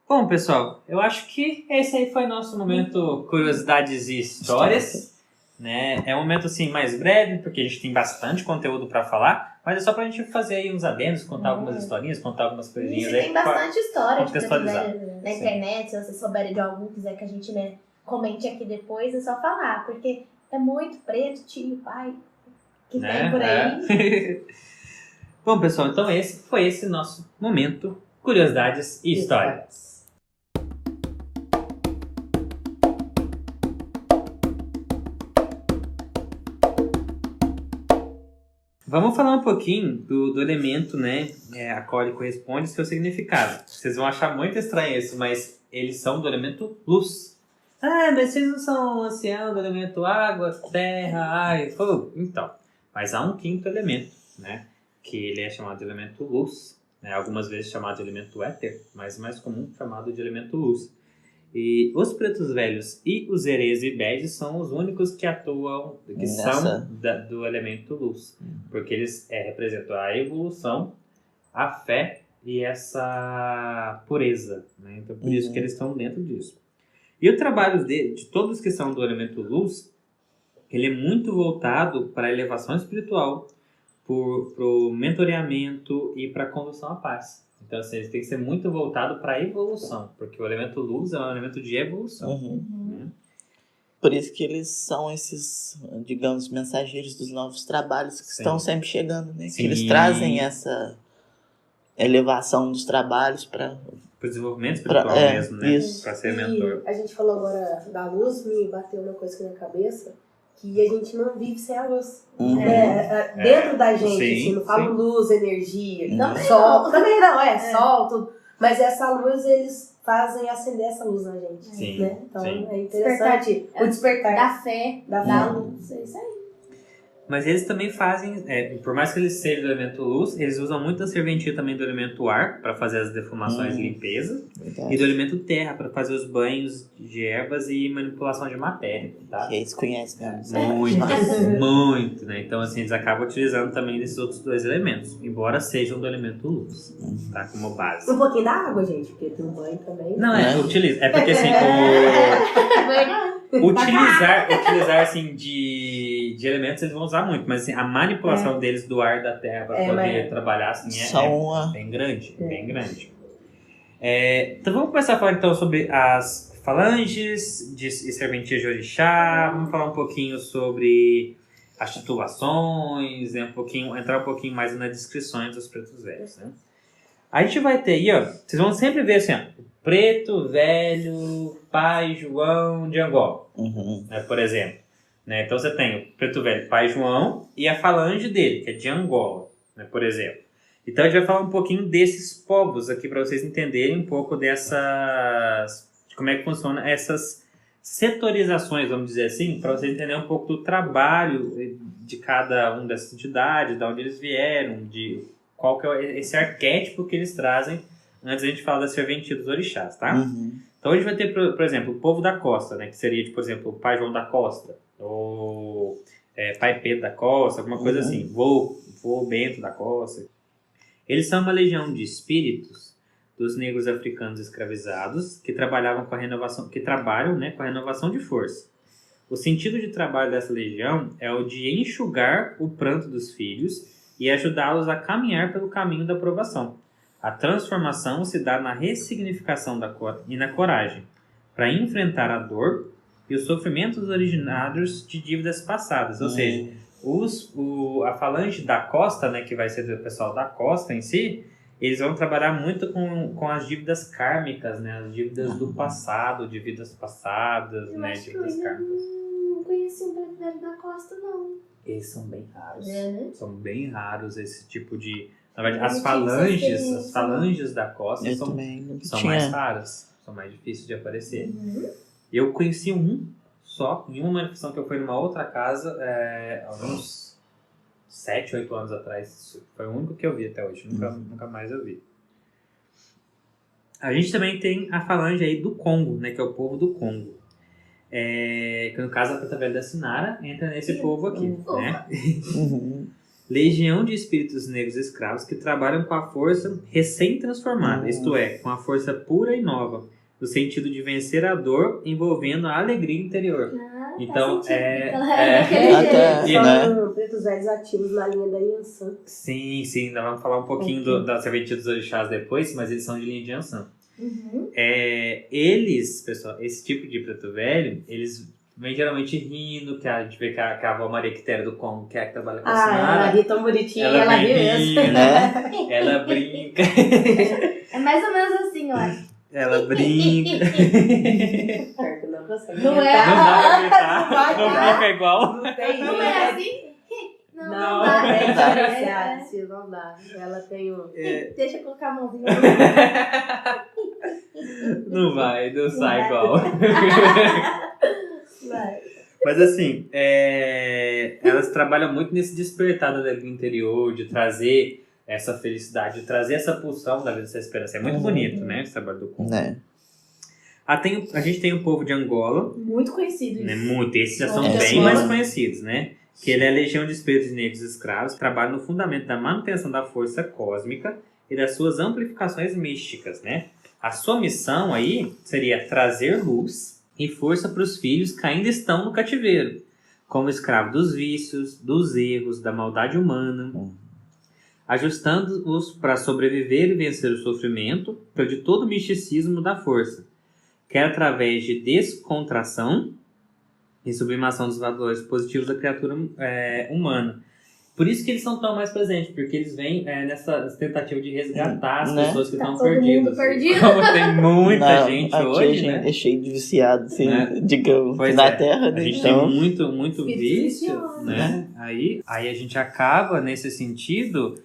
Bom, pessoal, eu acho que esse aí foi nosso momento curiosidades e histórias. Né? É um momento assim mais breve, porque a gente tem bastante conteúdo para falar, mas é só pra gente fazer aí uns adendos, contar algumas historinhas, contar algumas coisinhas Isso, aí. tem bastante história de preto contextualizar. velho na Sim. internet. Se vocês souberem de algum, quiser que a gente comente aqui depois, é só falar. Porque é muito preto, tio, pai, que tem por aí. É. Bom, pessoal, então esse foi esse nosso momento curiosidades e histórias. Vamos falar um pouquinho do elemento, né, a qual ele corresponde e seu significado. Vocês vão achar muito estranho isso, mas eles são do elemento luz. Ah, mas vocês não são ancião do elemento água, terra, ar e fogo? Então, mas há um quinto elemento, né, que ele é chamado de elemento luz, né, algumas vezes chamado de elemento éter, mas mais comum chamado de elemento luz. E os pretos velhos e os herês e beges são os únicos que atuam, que são do elemento luz. Porque eles representam a evolução, a fé e essa pureza. Né? Então, por isso que eles estão dentro disso. E o trabalho de todos que são do elemento luz, ele é muito voltado para a elevação espiritual, para o mentoreamento e para a condução à paz. Então, assim, ele tem que ser muito voltado para a evolução, porque o elemento luz é um elemento de evolução. Uhum. Né? Por isso que eles são esses, digamos, mensageiros dos novos trabalhos que Sim. estão sempre chegando, né? Sim. Que eles trazem essa elevação dos trabalhos para... Para o desenvolvimento espiritual mesmo, né? isso. Para ser mentor. E a gente falou agora da luz, me bateu uma coisa aqui na cabeça, que a gente não vive sem a luz. Uhum. Dentro da gente, Sim, assim, não falo sim. luz, energia, Também sol. não. Também não, sol, tudo. Mas essa luz, eles fazem acender essa luz na gente. Sim, Né? Então sim. é interessante o despertar Da fé, da da luz. luz. É isso aí. Mas eles também fazem, por mais que eles sejam do elemento luz, eles usam muito a serventia também do elemento ar para fazer as defumações e limpeza, Verdade. e do elemento terra para fazer os banhos de ervas e manipulação de matéria, tá? Que eles conhecem mesmo. Muito, muito, né? Então, assim, eles acabam utilizando também desses outros dois elementos, embora sejam do elemento luz, tá? Como base. Um pouquinho da água, gente, porque tem um banho também. Não, utiliza. É porque, assim, utilizar assim, de elementos eles vão usar muito, mas assim, a manipulação deles do ar da terra para poder trabalhar assim, Só bem grande, bem grande. Então vamos começar a falar então sobre as falanges e serventias de orixá, vamos falar um pouquinho sobre as titulações, né, entrar um pouquinho mais nas descrições dos pretos velhos, né? A gente vai ter aí, ó, vocês vão sempre ver assim, ó, preto velho, pai João de Angola, né, por exemplo. Né? Então você tem o preto velho pai João e a falange dele, que é de Angola, né, por exemplo. Então a gente vai falar um pouquinho desses povos aqui para vocês entenderem um pouco dessas, de como é que funciona essas setorizações, vamos dizer assim, para vocês entenderem um pouco do trabalho de cada uma dessas entidades, de onde eles vieram, de qual que é esse arquétipo que eles trazem antes da gente falar da serventia dos orixás, tá? Então a gente vai ter, por exemplo, o povo da costa, né, que seria, por exemplo, o pai João da Costa, ou pai Pedro da Costa, alguma coisa assim, vô Bento da Costa. Eles são uma legião de espíritos dos negros africanos escravizados que trabalham, né, com a renovação de força. O sentido de trabalho dessa legião é o de enxugar o pranto dos filhos e ajudá-los a caminhar pelo caminho da aprovação. A transformação se dá na ressignificação e na coragem, para enfrentar a dor e os sofrimentos originados de dívidas passadas. Ou seja, a falange da costa, né, que vai ser do pessoal da costa em si, eles vão trabalhar muito com as dívidas kármicas, né, as dívidas do passado, de vidas passadas, Eu né, acho que eu dívidas ainda kármicas. não conheci um preto velho da costa, não. Eles são bem raros. É, né? São bem raros esse tipo de... Na verdade, Eu as não tive essa experiência, as falanges da costa Eu são também nunca mais tinha. raras, são mais difíceis de aparecer. Uhum. Eu conheci um só, em uma manifestação que eu fui numa outra casa, há uns 7, 8 anos atrás. Foi o único que eu vi até hoje, nunca mais eu vi. A gente também tem a falange aí do Congo, né, que é o povo do Congo. Que no caso a Preta Velha da Sinara entra nesse povo aqui, né? Uhum. Legião de espíritos negros escravos que trabalham com a força recém-transformada, isto é, com a força pura e nova, no sentido de vencer a dor envolvendo a alegria interior. Então, Até, E- São pretos velhos ativos na linha da Yansan. Sim, nós vamos falar um pouquinho da serventia dos orixás depois, mas eles são de linha de Yansan. Uhum. Eles, pessoal, esse tipo de preto velho, eles vêm geralmente rindo, que a gente vê que a avó Maria Quitéria do Congo, que é a que trabalha com a Ela Sinara, ri tão bonitinha, ela ela ri vem mesmo. rindo, né? ela brinca, É mais ou menos assim, eu acho. ela brinca. Certo, não consegue. Não é? Não dá pra gritar, Vai não dar. brinca igual. Não tem Não é assim? Não Não, dá. é dá. diferenciado, assim, não dá. Ela tem um... Deixa eu colocar a mãozinha. Não vai, não sai vai. igual. Vai. Mas assim, elas trabalham muito nesse despertar da alegria interior, de trazer essa felicidade, de trazer essa pulsão da vida, essa esperança. É muito bonito, né, esse trabalho do Congo. Né? A gente tem o povo de Angola, Muito conhecido né, isso. muito, esses já são Olha bem só. mais conhecidos, né? Que ele é a legião de espíritos negros escravos, trabalha no fundamento da manutenção da força cósmica e das suas amplificações místicas, né? A sua missão aí seria trazer luz e força para os filhos que ainda estão no cativeiro, como escravo dos vícios, dos erros, da maldade humana, ajustando-os para sobreviver e vencer o sofrimento de todo o misticismo da força, quer através de descontração e sublimação dos valores positivos da criatura humana. Por isso que eles são tão mais presentes, porque eles vêm nessa tentativa de resgatar as Né? pessoas que Tá estão todo mundo perdidas. perdido. Como tem muita Não, gente aqui hoje, a gente né? é cheio de viciado, assim, Né? digamos, Pois na é. Terra, A né? gente Então, tem muito Espírito vício, vicioso. né? Aí a gente acaba, nesse sentido,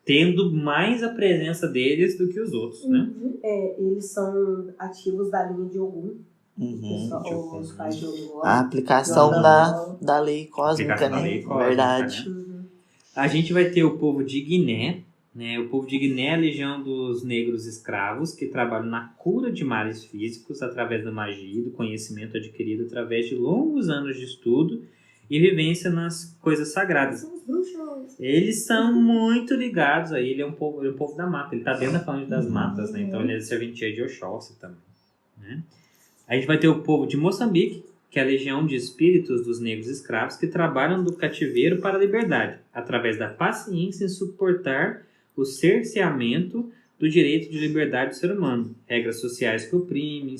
tendo mais a presença deles do que os outros, né? Uhum. Eles são ativos da linha de Ogum. uhum. Os pais de Ogum. A aplicação da lei cósmica, Aplicação da né? lei cósmica, Verdade. né? A gente vai ter o povo de Guiné, né? O povo de Guiné é a legião dos negros escravos que trabalham na cura de males físicos através da magia e do conhecimento adquirido através de longos anos de estudo e vivência nas coisas sagradas. São os bruxos. Eles são muito ligados aí, ele é um povo da mata, ele tá dentro da falange das matas, né? Então ele é serventia de Oxóssi também, né? A gente vai ter o povo de Moçambique, que é a legião de espíritos dos negros escravos que trabalham do cativeiro para a liberdade, através da paciência em suportar o cerceamento do direito de liberdade do ser humano, regras sociais que oprimem,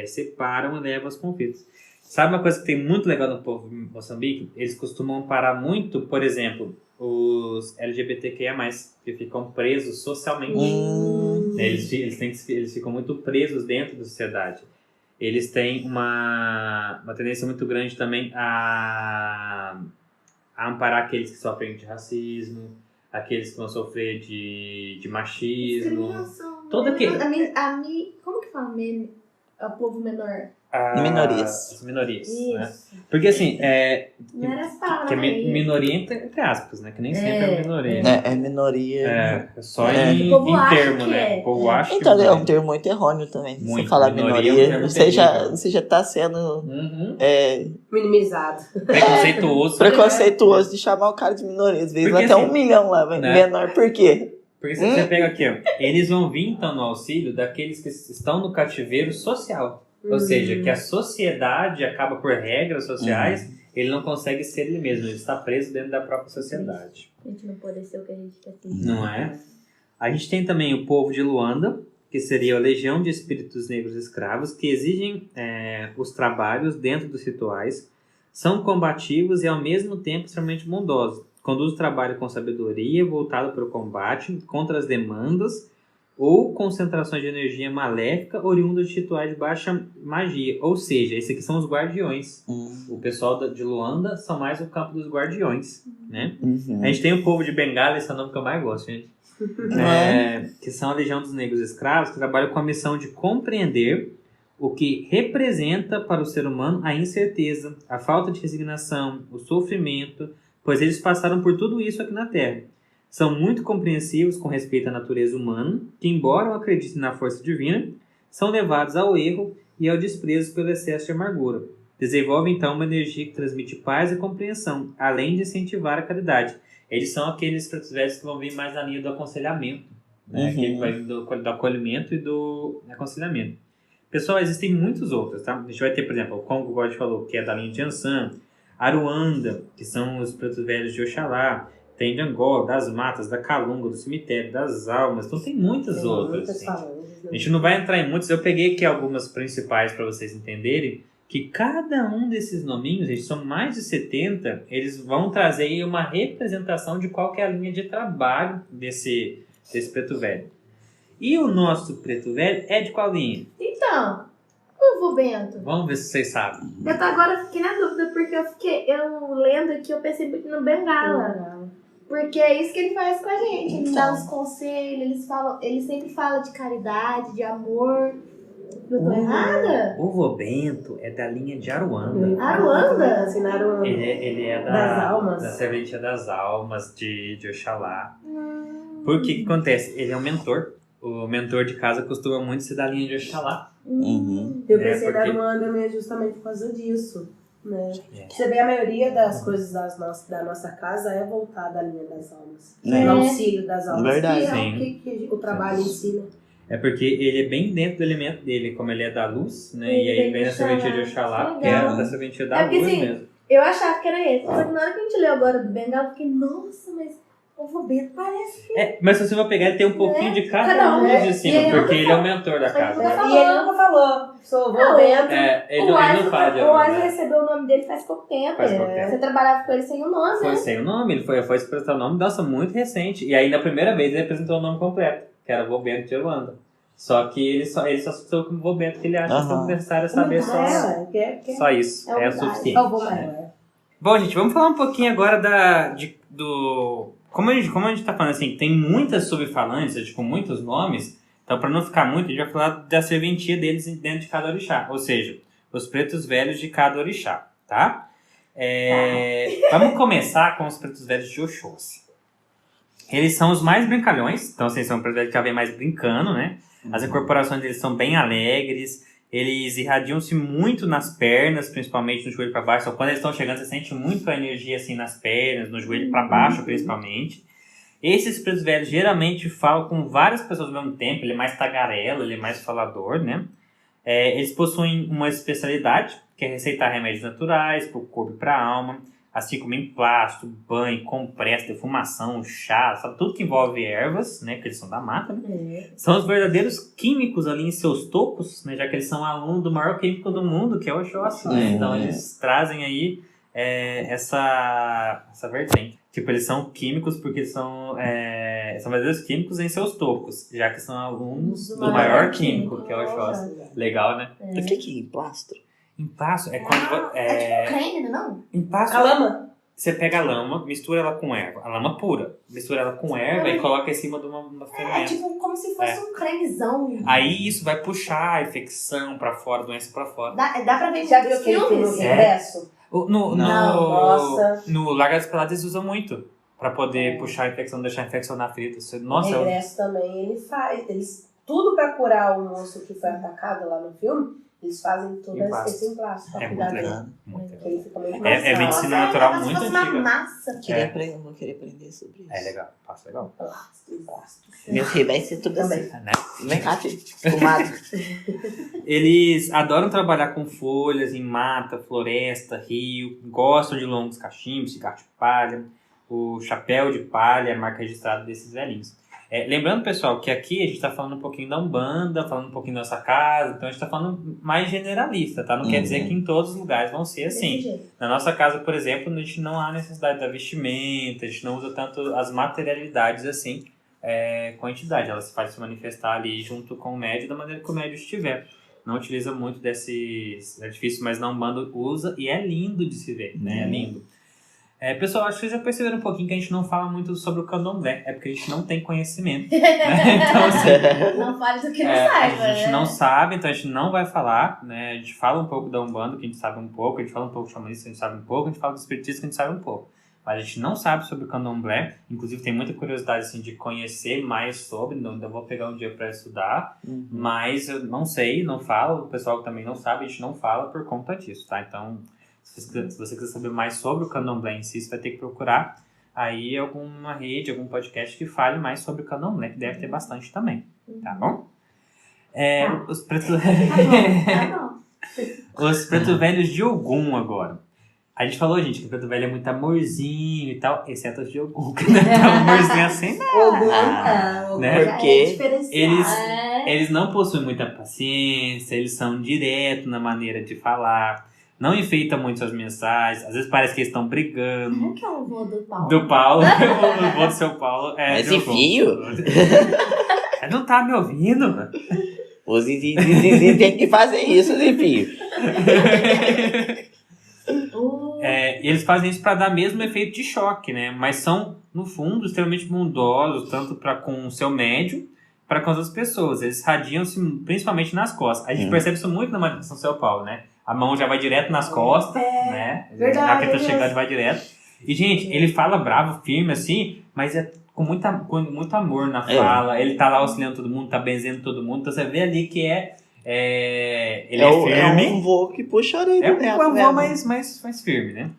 separam e levam aos conflitos. Sabe uma coisa que tem muito legal no povo de Moçambique? Eles costumam parar muito, por exemplo, os LGBTQIA+, que ficam presos socialmente. Eles ficam muito presos dentro da sociedade. Eles têm uma tendência muito grande também a amparar aqueles que sofrem de racismo, aqueles que vão sofrer de machismo. Discriminação. Todo aquele- Como que fala? O povo menor. Minorias. As minorias, né? Isso. Porque assim, Não era essa palavra, que é mas... minoria entre aspas, né? Que nem sempre é minoria. É minoria. É só É. em, O povo em acha termo, que né? é. O povo acha Então, que é um termo muito errôneo também. Muito. Você falar Minoria é um minoria, termo você terrível. já tá sendo Uhum. Minimizado. Preconceituoso. preconceituoso de chamar o cara de minoria. Às vezes Porque, até assim, 1 milhão lá, velho. né? Menor, por quê? Porque se você pega aqui, ó, eles vão vir então no auxílio daqueles que estão no cativeiro social. Ou seja, que a sociedade acaba por regras sociais, ele não consegue ser ele mesmo, ele está preso dentro da própria sociedade. A gente não pode ser o que a gente quer ser. Não é? A gente tem também o povo de Luanda, que seria a legião de espíritos negros escravos, que exigem os trabalhos dentro dos rituais, são combativos e ao mesmo tempo extremamente bondosos. Conduz o trabalho com sabedoria, voltado para o combate contra as demandas ou concentrações de energia maléfica oriundas de rituais de baixa magia. Ou seja, esses aqui são os guardiões. O pessoal de Luanda são mais o campo dos guardiões, né? A gente tem o povo de Bengala, esse é o nome que eu mais gosto, gente. Que são a legião dos negros escravos, que trabalham com a missão de compreender o que representa para o ser humano a incerteza, a falta de resignação, o sofrimento, pois eles passaram por tudo isso aqui na Terra. São muito compreensivos com respeito à natureza humana, que, embora não acreditem na força divina, são levados ao erro e ao desprezo pelo excesso de amargura. Desenvolvem, então, uma energia que transmite paz e compreensão, além de incentivar a caridade. Eles são aqueles pretos velhos que vão vir mais na linha do aconselhamento, né? Que vai vir do acolhimento e do aconselhamento. Pessoal, existem muitos outros, tá? A gente vai ter, por exemplo, o Congo, como a gente falou, que é da linha de Ansan, Aruanda, que são os pretos velhos de Oxalá, tem de Angola, das matas, da Calunga, do cemitério, das almas, então tem muitas outras. Assim. A gente não vai entrar em muitos, eu peguei aqui algumas principais para vocês entenderem, que cada um desses nominhos, eles são mais de 70, eles vão trazer aí uma representação de qual que é a linha de trabalho desse preto velho. E o nosso preto velho é de qual linha? Então, o vô Bento. Vamos ver se vocês sabem. Eu agora fiquei na dúvida, porque eu lendo aqui, eu pensei muito no Bengala. Porque é isso que ele faz com a gente. Ele dá os conselhos, ele sempre fala de caridade, de amor. Eu tô errada? O vô Bento é da linha de Aruanda. Aruanda? Assim, na Aruanda. Ele é Das almas. da serventia das almas de Oxalá. Por que acontece? Ele é um mentor. O mentor de casa costuma muito ser da linha de Oxalá. Eu pensei na porque- Aruanda justamente por causa disso. Né? É. Você vê, a maioria das coisas da nossa casa é voltada à linha das almas. É. No auxílio das almas. Verdade. Que é Sim. o que o trabalho ensina. É porque ele é bem dentro do elemento dele, como ele é da luz, né? Ele E aí vem vem da de serventia de Oxalá. Oxalá, Que que é legal. da serventia da É porque, luz assim, mesmo. Eu achava que era esse. Só que na hora que a gente leu agora do Bengala, eu fiquei, nossa, mas o vô Bento parece que... Mas se você for pegar, ele tem um pouquinho de cada um de cima, E ele porque nunca ele é o mentor da Ele casa. nunca E ele nunca falou. Sou vô Bento. Ele não fala de O Aruanda, Ozzy né? recebeu o nome dele faz pouco tempo. Faz pouco tempo. Você trabalhava com ele sem o nome, Foi né? sem o nome, ele foi expressar o nome, nossa, muito recente. E aí, na primeira vez, ele apresentou o nome completo, que era vô Bento de Aruanda. Só que ele só citou como vô Bento, que ele acha que o adversário é saber só isso. É É o humildade. suficiente. É o vô maior. Bom, gente, vamos falar um pouquinho agora do... Como a gente tá falando assim, tem muitas subfalantes, com muitos nomes, então para não ficar muito, a gente vai falar da serventia deles dentro de cada orixá, ou seja, os pretos velhos de cada orixá, tá? Vamos começar com os pretos velhos de Oxóssi. Eles são os mais brincalhões, então assim, são pretos velhos que já vem mais brincando, né? As incorporações deles são bem alegres, eles irradiam-se muito nas pernas, principalmente no joelho para baixo. Então, quando eles estão chegando, você sente muito a energia assim nas pernas, no joelho para baixo, principalmente. Esses pretos velhos geralmente falam com várias pessoas ao mesmo tempo. Ele é mais tagarela, ele é mais falador, né? Eles possuem uma especialidade, que é receitar remédios naturais para o corpo e para a alma, assim como emplasto, banho, compressa, defumação, chá, sabe? Tudo que envolve ervas, né? Porque eles são da mata, né? São os verdadeiros químicos ali em seus tocos, né? Já que eles são alunos do maior químico do mundo, que é o Oxóssi, né? Então eles trazem aí essa vertente. Tipo, eles são químicos porque eles são verdadeiros químicos em seus tocos, já que são alunos do maior químico, que é o Oxóssi. Legal, né? O que é emplastro? Emplasto é quando... É tipo creme, não? Emplasto... A lama? você pega a lama, mistura ela com erva. A lama pura. Mistura ela com erva e coloca em cima de uma fermenta. É tipo como se fosse um cremezão. Aí isso vai puxar a infecção pra fora, a doença pra fora. Dá pra ver Já em viu aquele filme filmes. Regresso? Nossa. No Larga das Peladas eles usam muito. Pra poder puxar a infecção, deixar a infecção na ferida. Nossa, O Regresso também, ele faz. Tudo pra curar o moço que foi atacado lá no filme, eles fazem tudo Em plástico. esse em plástico. pra é cuidar muito dele. legal. Muito legal. Ele fica muito É mais medicina saudável. natural como se muito fosse uma antiga. massa. Vou querer aprender sobre isso. É legal, passa legal. Plástico. Meu rei vai ser tudo assim. Né? Vem cá, filho. Fumado. Eles adoram trabalhar com folhas em mata, floresta, rio, gostam de longos cachimbos, cigarro de palha, o chapéu de palha é a marca registrada desses velhinhos. Lembrando, pessoal, que aqui a gente está falando um pouquinho da Umbanda, falando um pouquinho da nossa casa, então a gente está falando mais generalista, tá? Não quer dizer que em todos os lugares vão ser assim. Desse jeito. Na nossa casa, por exemplo, a gente não há necessidade da vestimenta, a gente não usa tanto as materialidades assim com a entidade. Ela se faz se manifestar ali junto com o médium da maneira que o médium estiver. Não utiliza muito desses artifícios, mas na Umbanda usa e é lindo de se ver, né? É lindo. Pessoal, acho que vocês já perceberam um pouquinho que a gente não fala muito sobre o candomblé, é porque a gente não tem conhecimento. Né? Então, assim, Não fale do que não a saiba, gente né? não sabe, então a gente não vai falar, né? A gente fala um pouco da Umbanda, que a gente sabe um pouco, a gente fala um pouco do xamanismo, que a gente sabe um pouco, a gente fala do espiritismo, que a gente sabe um pouco. Mas a gente não sabe sobre o candomblé, inclusive tem muita curiosidade assim, de conhecer mais sobre, ainda vou pegar um dia para estudar, mas eu não sei, não falo, o pessoal também não sabe, a gente não fala por conta disso, tá? Então, se você quiser saber mais sobre o candomblé em si, você vai ter que procurar aí alguma rede, algum podcast que fale mais sobre o candomblé, que deve ter bastante também, tá bom? Os pretos... Tá bom. Os preto velhos de Ogum agora. A gente falou, gente, que o preto velho é muito amorzinho e tal, exceto os de Ogum, que não é tão amorzinho assim, Ogum, né? Já Porque é diferenciado. Eles não possuem muita paciência, eles são diretos na maneira de falar, não enfeitam muito suas mensagens, às vezes parece que eles estão brigando. Como que é o vô do Paulo? Do Paulo, o vô do seu Paulo é Mas de Ogum. enfio. Não tá me ouvindo? O Zizinho tem que fazer isso, Zizinho. E eles fazem isso para dar mesmo efeito de choque, né? Mas são, no fundo, extremamente bondosos, tanto para com o seu médium, para com as outras pessoas. Eles radiam-se principalmente nas costas. A gente percebe isso muito na manifestação do São Paulo, né? A mão já vai direto nas costas, né? Verdade, Na hora que tá chegando, vai direto. E, gente, ele fala bravo, firme, assim, mas é com muito amor na fala. Ele tá lá auxiliando todo mundo, tá benzendo todo mundo. Então você vê ali que ele é firme. É um vô que puxa a orelha É do neto, um né? avô mais firme, né?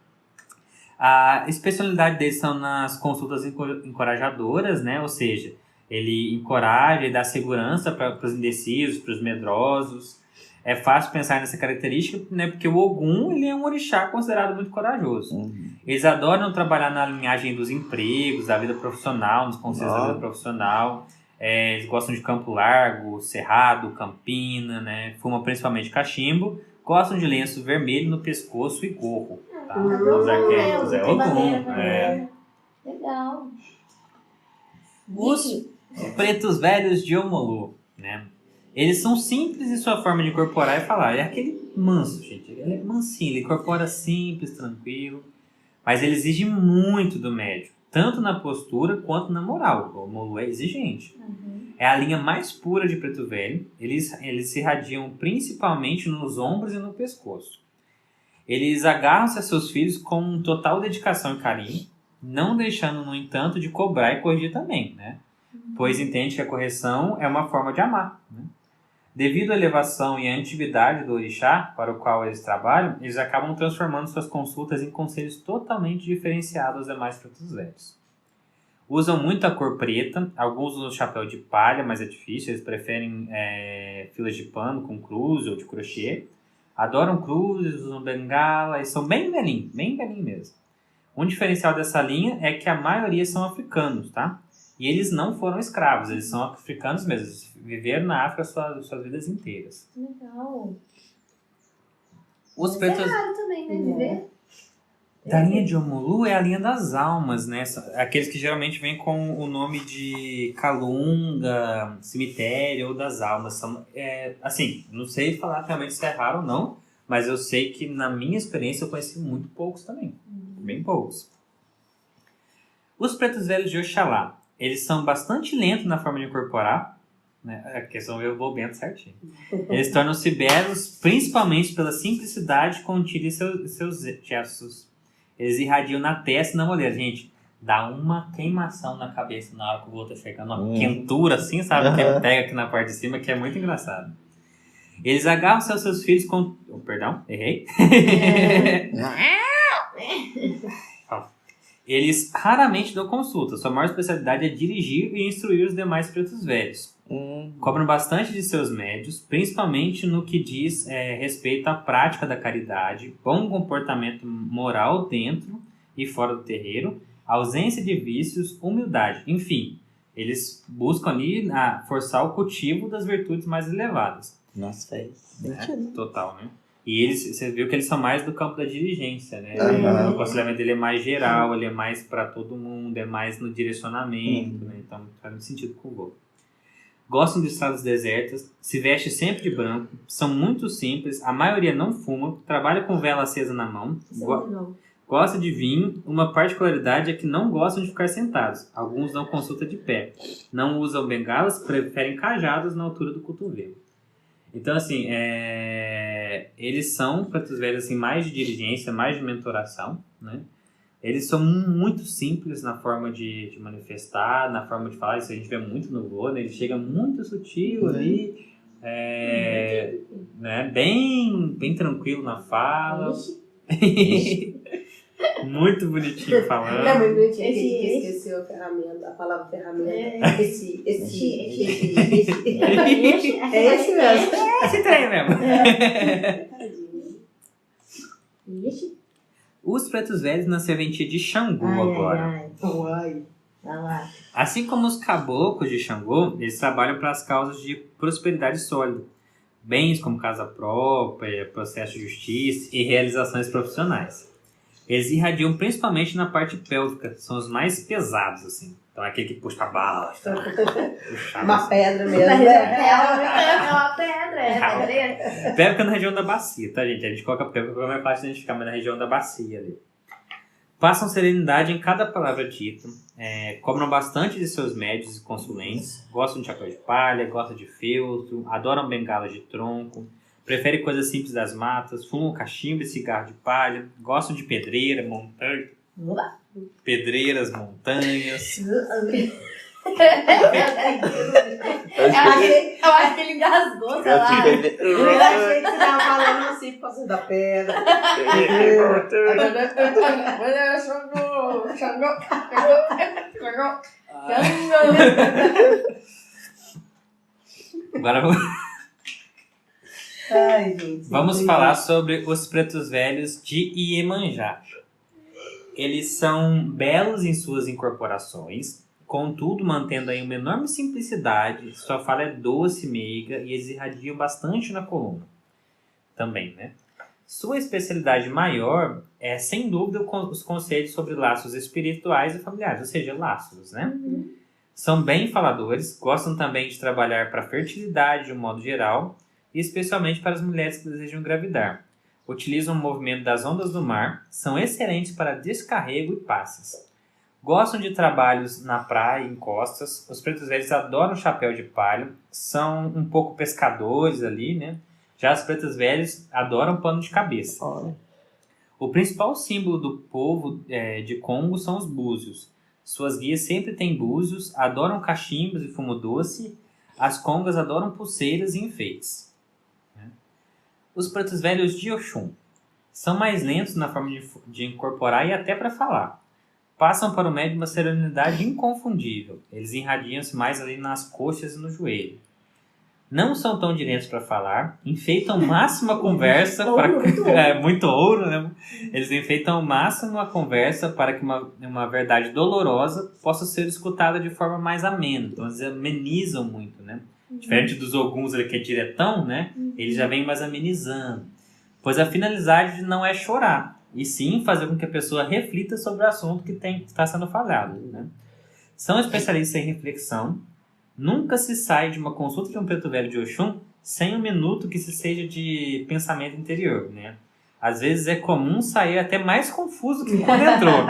A especialidade deles são nas consultas encorajadoras, né? Ou seja, ele encoraja e dá segurança para os indecisos, para os medrosos. É fácil pensar nessa característica, né? Porque o Ogum, ele é um orixá considerado muito corajoso. Eles adoram trabalhar na linhagem dos empregos, da vida profissional, nos conselhos da vida profissional. Eles gostam de Campo Largo, Cerrado, Campina, né? Fumam principalmente cachimbo. Gostam de lenço vermelho no pescoço e gorro. Tá? Os arquétipos é Ogum. Legal. Os pretos velhos de Omolu, né? Eles são simples em sua forma de incorporar e falar. É aquele manso, gente. Ele é mansinho, ele incorpora simples, tranquilo. Mas ele exige muito do médium. Tanto na postura quanto na moral. O Omolu é exigente. É a linha mais pura de preto velho. Eles se irradiam principalmente nos ombros e no pescoço. Eles agarram-se a seus filhos com total dedicação e carinho, não deixando, no entanto, de cobrar e corrigir também, né? Pois entende que a correção é uma forma de amar, né? Devido à elevação e à antiguidade do orixá para o qual eles trabalham, eles acabam transformando suas consultas em conselhos totalmente diferenciados dos demais pretos velhos. Usam muito a cor preta, alguns usam chapéu de palha, mas é difícil, eles preferem filas de pano com cruz ou de crochê. Adoram cruzes, usam bengala e são bem velhinhos mesmo. Um diferencial dessa linha é que a maioria são africanos, tá? E eles não foram escravos, eles são africanos mesmo. Eles viveram na África suas vidas inteiras. Legal. Os Mas pretos é raro também, né, de ver. da linha de Omolu é a linha das almas, né? Aqueles que geralmente vêm com o nome de Calunga, cemitério ou das almas. São, assim, não sei falar realmente se é raro ou não, mas eu sei que na minha experiência eu conheci muito poucos também. bem poucos. Os pretos velhos de Oxalá, eles são bastante lentos na forma de incorporar, né? A questão eu vou bem certinho. Eles tornam-se belos, principalmente pela simplicidade contida em seus gestos. Eles irradiam na testa e na moleira. Gente, dá uma queimação na cabeça na hora que o outro tá chegando, uma quentura assim, sabe? Que pega aqui na parte de cima, que é muito engraçado. Eles agarram seus filhos com... Oh, perdão, errei. Eles raramente dão consulta. Sua maior especialidade é dirigir e instruir os demais pretos velhos. Cobram bastante de seus médios, principalmente no que diz respeito à prática da caridade, bom comportamento moral dentro e fora do terreiro, ausência de vícios, humildade. Enfim, eles buscam ali forçar o cultivo das virtudes mais elevadas. Nossa, faz Total, né? E você viu que eles são mais do campo da dirigência, né? Uhum. O aconselhamento dele é mais geral, ele é mais para todo mundo, é mais no direcionamento, né? Então faz muito sentido com o vô. Gostam de estradas desertas, se vestem sempre de branco, são muito simples, a maioria não fuma, trabalha com vela acesa na mão, gosta de vinho. Uma particularidade é que não gostam de ficar sentados. Alguns dão consulta de pé. Não usam bengalas, preferem cajados na altura do cotovelo. Então, assim, eles são pretos velhos assim, mais de dirigência, mais de mentoração, né? Eles são muito simples na forma de manifestar, na forma de falar. Isso a gente vê muito no vô, né? Ele chega muito sutil ali, né? Bem tranquilo na fala. Muito bonitinho falando. É muito bonitinho. A gente esqueceu a ferramenta, a palavra ferramenta. É esse. É esse mesmo. Esse trem mesmo. Os pretos velhos na serventia de Xangô agora. Assim como os caboclos de Xangô, eles trabalham para as causas de prosperidade sólida. Bens como casa própria, processo de justiça e realizações profissionais. Eles irradiam principalmente na parte pélvica, são os mais pesados, assim. Então é aquele que puxa pra baixo. Uma pedra mesmo. É uma pedra, pedreira. Pélvica na região da bacia, tá, gente? A gente coloca pélvica porque é mais fácil identificar, mas na região da bacia ali. Passam serenidade em cada palavra dita, cobram bastante de seus médios e consulentes, gostam de chapéu de palha, gostam de feltro, adoram bengalas de tronco, preferem coisas simples das matas, fumam cachimbo e cigarro de palha, gostam de pedreira, montanha, pedreiras, montanhas. Eu acho que ele engasgou, sei lá. Eu achei que você tava falando assim, por causa da pedra. Agora vamos falar sobre os pretos velhos de Iemanjá. Eles são belos em suas incorporações, contudo mantendo aí uma enorme simplicidade. Sua fala é doce e meiga e eles irradiam bastante na coluna também, né? Sua especialidade maior é, sem dúvida, os conselhos sobre laços espirituais e familiares, ou seja, laços, né? São bem faladores, gostam também de trabalhar para a fertilidade de um modo geral, e especialmente para as mulheres que desejam engravidar. Utilizam o movimento das ondas do mar, são excelentes para descarrego e passes. Gostam de trabalhos na praia e em costas. Os pretos velhos adoram chapéu de palha, são um pouco pescadores ali, né? Já os pretos velhos adoram pano de cabeça. O principal símbolo do povo de Congo são os búzios. Suas guias sempre têm búzios, adoram cachimbos e fumo doce. As congas adoram pulseiras e enfeites. Os pretos velhos de Oxum são mais lentos na forma de incorporar e até para falar. Passam para o médium uma serenidade inconfundível. Eles irradiam-se mais ali nas coxas e no joelho. Não são tão diretos para falar, enfeitam ao máximo a conversa muito ouro, né? Eles enfeitam ao máximo a conversa para que uma verdade dolorosa possa ser escutada de forma mais amena. Então eles amenizam muito, né? Diferente dos Oguns ali que é diretão, né? Eles já vêm mais amenizando. Pois a finalidade não é chorar, e sim fazer com que a pessoa reflita sobre o assunto que está sendo falado, né? São especialistas em reflexão. Nunca se sai de uma consulta de um preto velho de Oxum sem um minuto que se seja de pensamento interior, né? Às vezes é comum sair até mais confuso que quando entrou.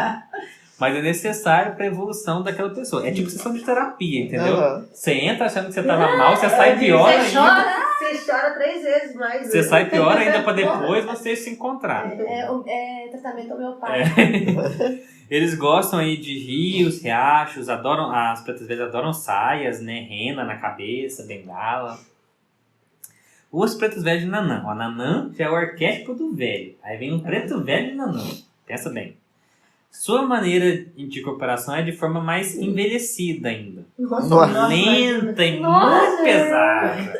Mas é necessário para a evolução daquela pessoa. É tipo sessão de terapia, entendeu? Aham. Você entra achando que você tava mal, você sai pior ainda. Você chora 3 vezes mais. Você sai pior ainda para depois você se encontrar. É tratamento homeopático. Eles gostam aí de rios, riachos, adoram, as pretas velhas adoram saias, né? Rena na cabeça, bengala. Os pretos velhos de Nanã. O Nanã já é o arquétipo do velho. Aí vem um preto velho de Nanã. Pensa bem. Sua maneira de incorporação é de forma mais envelhecida ainda. Nossa. Lenta e muito pesada.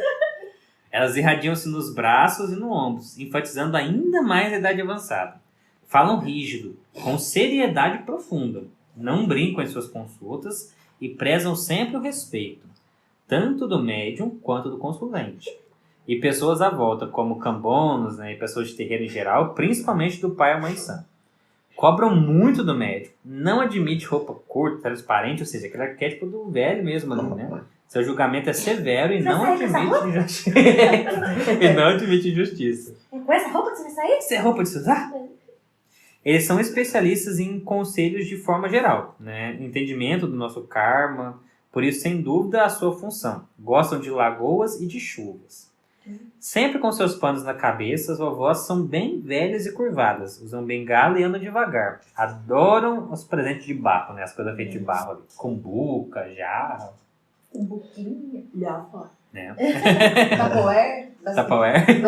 Elas irradiam-se nos braços e no ombros, enfatizando ainda mais a idade avançada. Falam rígido, com seriedade profunda. Não brincam em suas consultas e prezam sempre o respeito, tanto do médium quanto do consulente. E pessoas à volta, como cambonos, né, e pessoas de terreiro em geral, principalmente do pai ou mãe sã. Cobram muito do médium, não admite roupa curta, transparente, ou seja, aquele arquétipo do velho mesmo ali, né? Seu julgamento é severo e não admite injustiça. E não admite injustiça. Com essa roupa que você vai sair? Isso é roupa de se usar? Eles são especialistas em conselhos de forma geral, né? Entendimento do nosso karma, por isso, sem dúvida, a sua função. Gostam de lagoas e de chuvas. Sempre com seus panos na cabeça, as vovós são bem velhas e curvadas. Usam bengala e andam devagar. Adoram os presentes de barro, né? As coisas feitas de barro ali. Cumbuca, jarra. Cumbuquinha. Minha avó. Né? Tupperware. Tupperware.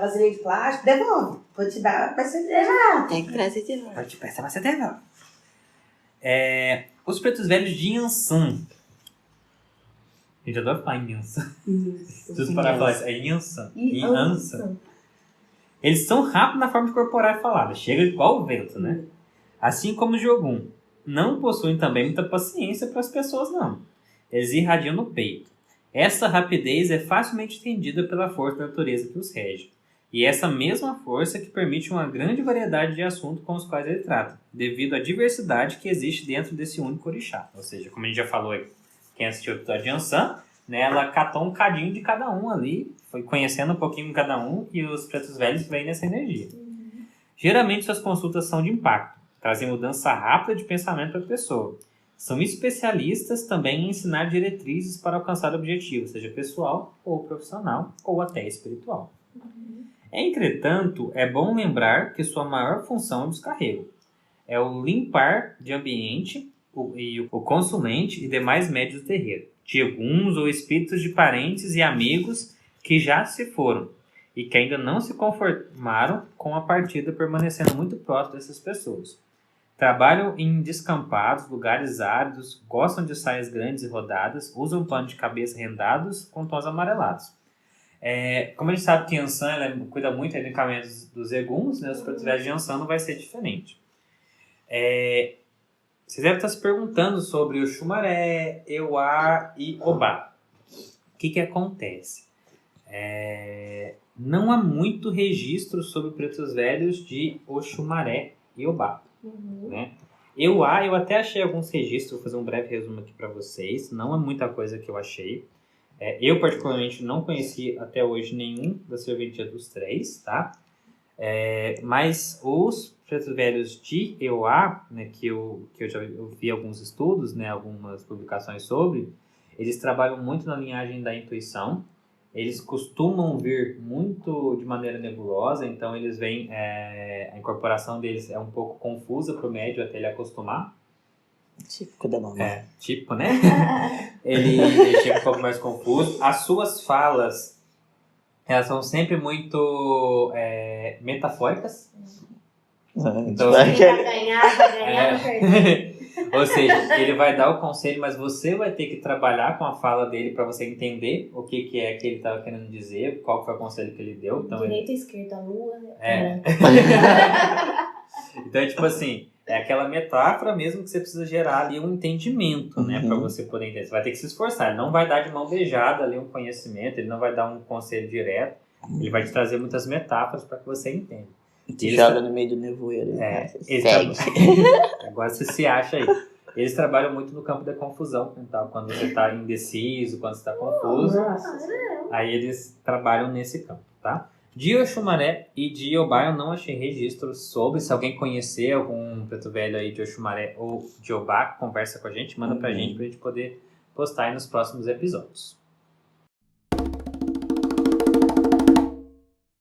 Vasilha de plástico. Devolve. Vou te dar, mas você devolve. Tem que trazer de volta. Eu te peço, você devolve. Os pretos velhos de Yansan. A gente adora falar em Yansan. Preciso parar de falar isso. É Yansan. Yansan. Eles são rápidos na forma de incorporar e falar. Chega igual o vento, né? Assim como os Jogum. Não possuem também muita paciência para as pessoas, não. Eles irradiam no peito. Essa rapidez é facilmente entendida pela força da natureza que os rege. E essa mesma força que permite uma grande variedade de assuntos com os quais ele trata, devido à diversidade que existe dentro desse único orixá. Ou seja, como a gente já falou aí, quem assistiu o episódio de Yansan, né, ela catou um cadinho de cada um ali, foi conhecendo um pouquinho de cada um, e os pretos velhos vêm nessa energia. Geralmente suas consultas são de impacto, trazem mudança rápida de pensamento para a pessoa. São especialistas também em ensinar diretrizes para alcançar objetivos, seja pessoal ou profissional, ou até espiritual. Entretanto, é bom lembrar que sua maior função é o descarrego. É o limpar de ambiente o consulente e demais médios do terreiro, de alguns ou espíritos de parentes e amigos que já se foram e que ainda não se conformaram com a partida, permanecendo muito próximo dessas pessoas. Trabalham em descampados, lugares áridos, gostam de saias grandes e rodadas, usam pano de cabeça rendados com tons amarelados. Como a gente sabe que Yansan ela cuida muito do encaminhamento dos eguns, né? Os pretos velhos de Yansan não vai ser diferente. Vocês devem estar se perguntando sobre o Xumaré, Euá e Obá. O que acontece? Não há muito registro sobre pretos velhos de Oxumaré e Obá. Né? Eu até achei alguns registros, vou fazer um breve resumo aqui para vocês. Não é muita coisa que eu achei. Eu particularmente não conheci até hoje nenhum da serventia dos 3, tá? Mas os pretos velhos de Euá, né, que eu já vi alguns estudos, né, algumas publicações sobre, eles trabalham muito na linhagem da intuição. Eles costumam vir muito de maneira nebulosa, então eles vêm, a incorporação deles é um pouco confusa para o médium até ele acostumar. Típico da mamãe. Típico, né? ele chega um pouco mais confuso. As suas falas, elas são sempre muito metafóricas. Então, Vai ganhar, não perder. Ou seja, ele vai dar o conselho, mas você vai ter que trabalhar com a fala dele para você entender o que é que ele estava querendo dizer, qual foi o conselho que ele deu. Então, direita e esquerda, a lua. Então, tipo assim, é aquela metáfora mesmo que você precisa gerar ali um entendimento, né? Para você poder entender. Você vai ter que se esforçar. Ele não vai dar de mão beijada ali um conhecimento, ele não vai dar um conselho direto. Ele vai te trazer muitas metáforas para que você entenda. Te joga no meio do nevoeiro. Agora você se acha aí. Eles trabalham muito no campo da confusão mental. Quando você está indeciso, quando você está confuso. Aí eles trabalham nesse campo, tá? De Oxumaré e de Iobá eu não achei registro sobre. Se alguém conhecer algum preto velho aí de Oxumaré ou de Iobá, conversa com a gente, manda pra gente poder postar aí nos próximos episódios.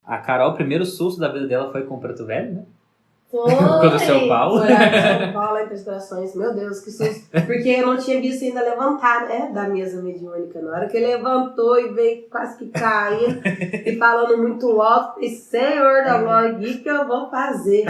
A Carol, o primeiro susto da vida dela foi com o preto velho, né? Foi. Com o seu Paulo. Foi lá em São Paulo, entre os corações. Meu Deus, que susto. Porque eu não tinha visto ainda levantar, né, da mesa mediúnica. Na hora que ele levantou e veio quase que caindo e falando muito alto, falei, Senhor da glória, o que eu vou fazer?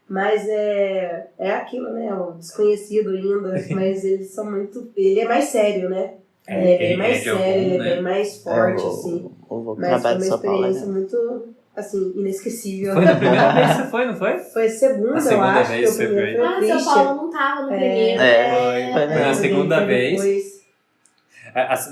Mas é aquilo, né, o desconhecido ainda, mas eles são muito... Ele é mais sério, né? Ele é bem mais sério, ele é bem mais forte, assim. Mas foi uma experiência muito... assim, inesquecível. Foi na primeira vez que foi, não foi? Foi a segunda, A segunda eu acho. vez Que o primeiro foi. foi o São Christian. Paulo não tava no primeiro. Foi na segunda Foi vez. depois.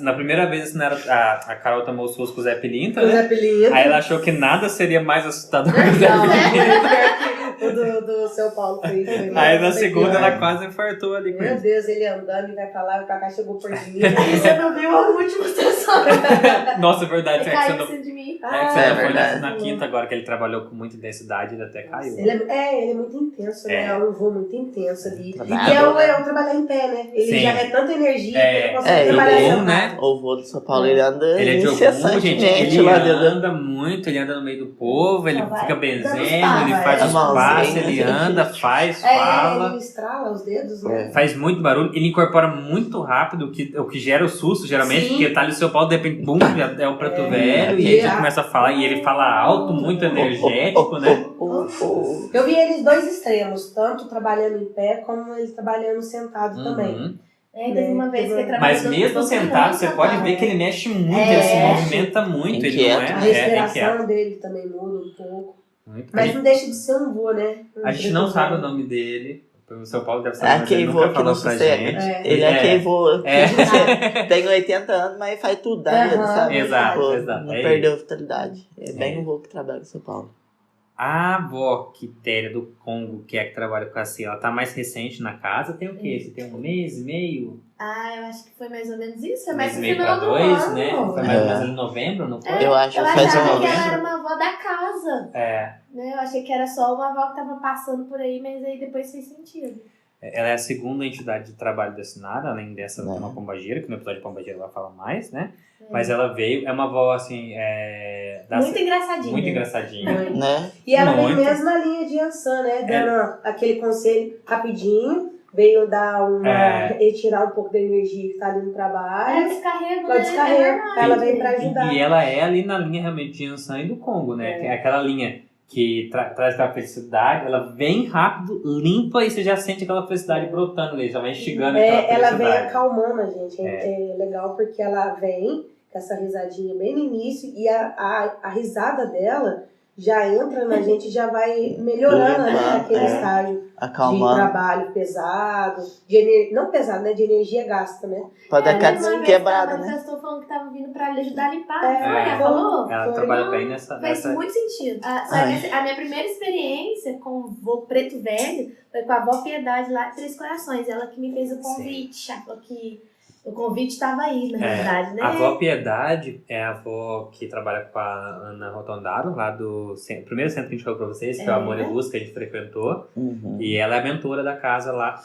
Na primeira vez a Carol tomou os sustos com o Zé Pilinta, Com o né? Zé Pilinta. Aí ela achou que nada seria mais assustador que o Zé Não, Pilinta. o do seu Paulo foi Aí na foi segunda pior. ela quase infartou ali com Meu ele. Deus, ele andando e vai pra lá e pra cá, chegou por mim. Você não viu a última sessão. Nossa, é verdade. Ele É que caiu você em não, cima de mim. é que você não foi verdade. na quinta agora, que ele trabalhou com muita intensidade, ele até caiu. Ele é muito intenso, né? É. É um voo muito intenso ali. Trabalho, E é um trabalhar em pé, né? Ele Sim. já é tanta energia que É, ele não consegue é, trabalhar jogou, sentado. né? O vô do São Paulo, ele anda Ele é de algum, gente. incessantemente Ele lá dentro. anda muito, ele anda no meio do povo, ele Só vai fica dando benzendo, os ele passos, faz é. os A mãozinha, passos, ele anda, faz, fala. Ele estrala os dedos, né? Faz muito barulho, ele incorpora muito rápido, o que gera o susto, geralmente, Sim. porque tá ali o seu pau, de repente, bum, já é o preto velho, e E aí já a- começa a falar, e ele fala alto, muito energético, né? Eu vi eles dois extremos, tanto trabalhando em pé como ele trabalhando sentado também. Uhum. Teve uma vez que ele trabalhou... Mas mesmo sentado, você pode ver que ele mexe muito, ele se movimenta muito, ele não A é respiração inquieto. dele também muda um pouco. Muito. Mas não deixa de ser um vô, né? A gente não sabe o nome dele, o São Paulo deve É saber, mas ele aquele vô nunca que falou não pra sossega. gente. Ele é aquele vô que É. tem 80 anos, mas faz tudo da vida, Aham, sabe? exato, Pô, exato. Não É perdeu a vitalidade. É bem É. um vô que trabalha em São Paulo. A avó Quitéria do Congo, que trabalha com a Cia, ela tá mais recente na casa, tem o quê? Você tem um mês e meio? Ah, eu acho que foi mais ou menos isso. Foi Um mais mês no e meio pra final do 2, ano. né? Foi mais ou menos em novembro, não foi? Eu acho Eu que faz achava um que ela novembro. era uma avó da casa. É. Né? Eu achei que era só uma avó que tava passando por aí, mas aí depois fez sentido. Ela é a segunda entidade de trabalho da Sinara, além dessa Não. uma pombagira, que no episódio de pombagira ela fala mais, né? É. Mas ela veio, é uma avó assim, Muito engraçadinha. muito engraçadinha. Né? E ela vem Muito. mesmo na linha de Ansan, né? Dando aquele conselho rapidinho, veio dar retirar um pouco da energia que tá ali no É, trabalho. descarrego, Ela né? descarrega. É verdade. Ela vem pra ajudar. E ela é ali na linha realmente de Ansan e do Congo, né? Que é aquela linha que traz aquela felicidade, ela vem rápido, limpa e você já sente aquela felicidade brotando ali, já vai instigando aquela Ela felicidade. vem acalmando a gente. É legal porque ela vem com essa risadinha bem no início e a risada dela já entra na gente e já vai melhorando né, aquele estágio de Acalmando. trabalho pesado, não pesado, né? De energia gasta, né? Pode dar aquela Uma vez quebrada, ela né? manifestou falando que tava vindo pra lhe ajudar a limpar. É, Foi, ela falou? Ela Foi. trabalha bem nessa... Faz muito sentido. Só que a minha primeira experiência com o vô preto velho foi com a avó Piedade lá de Três Corações. Ela que me fez o convite. Ela falou que o convite estava aí, na verdade, né? A avó Piedade é a avó que trabalha com a Ana Rotondaro, lá do primeiro centro que a gente falou pra vocês, que é o Amor e Luz, que a gente frequentou. Uhum. E ela é a mentora da casa lá,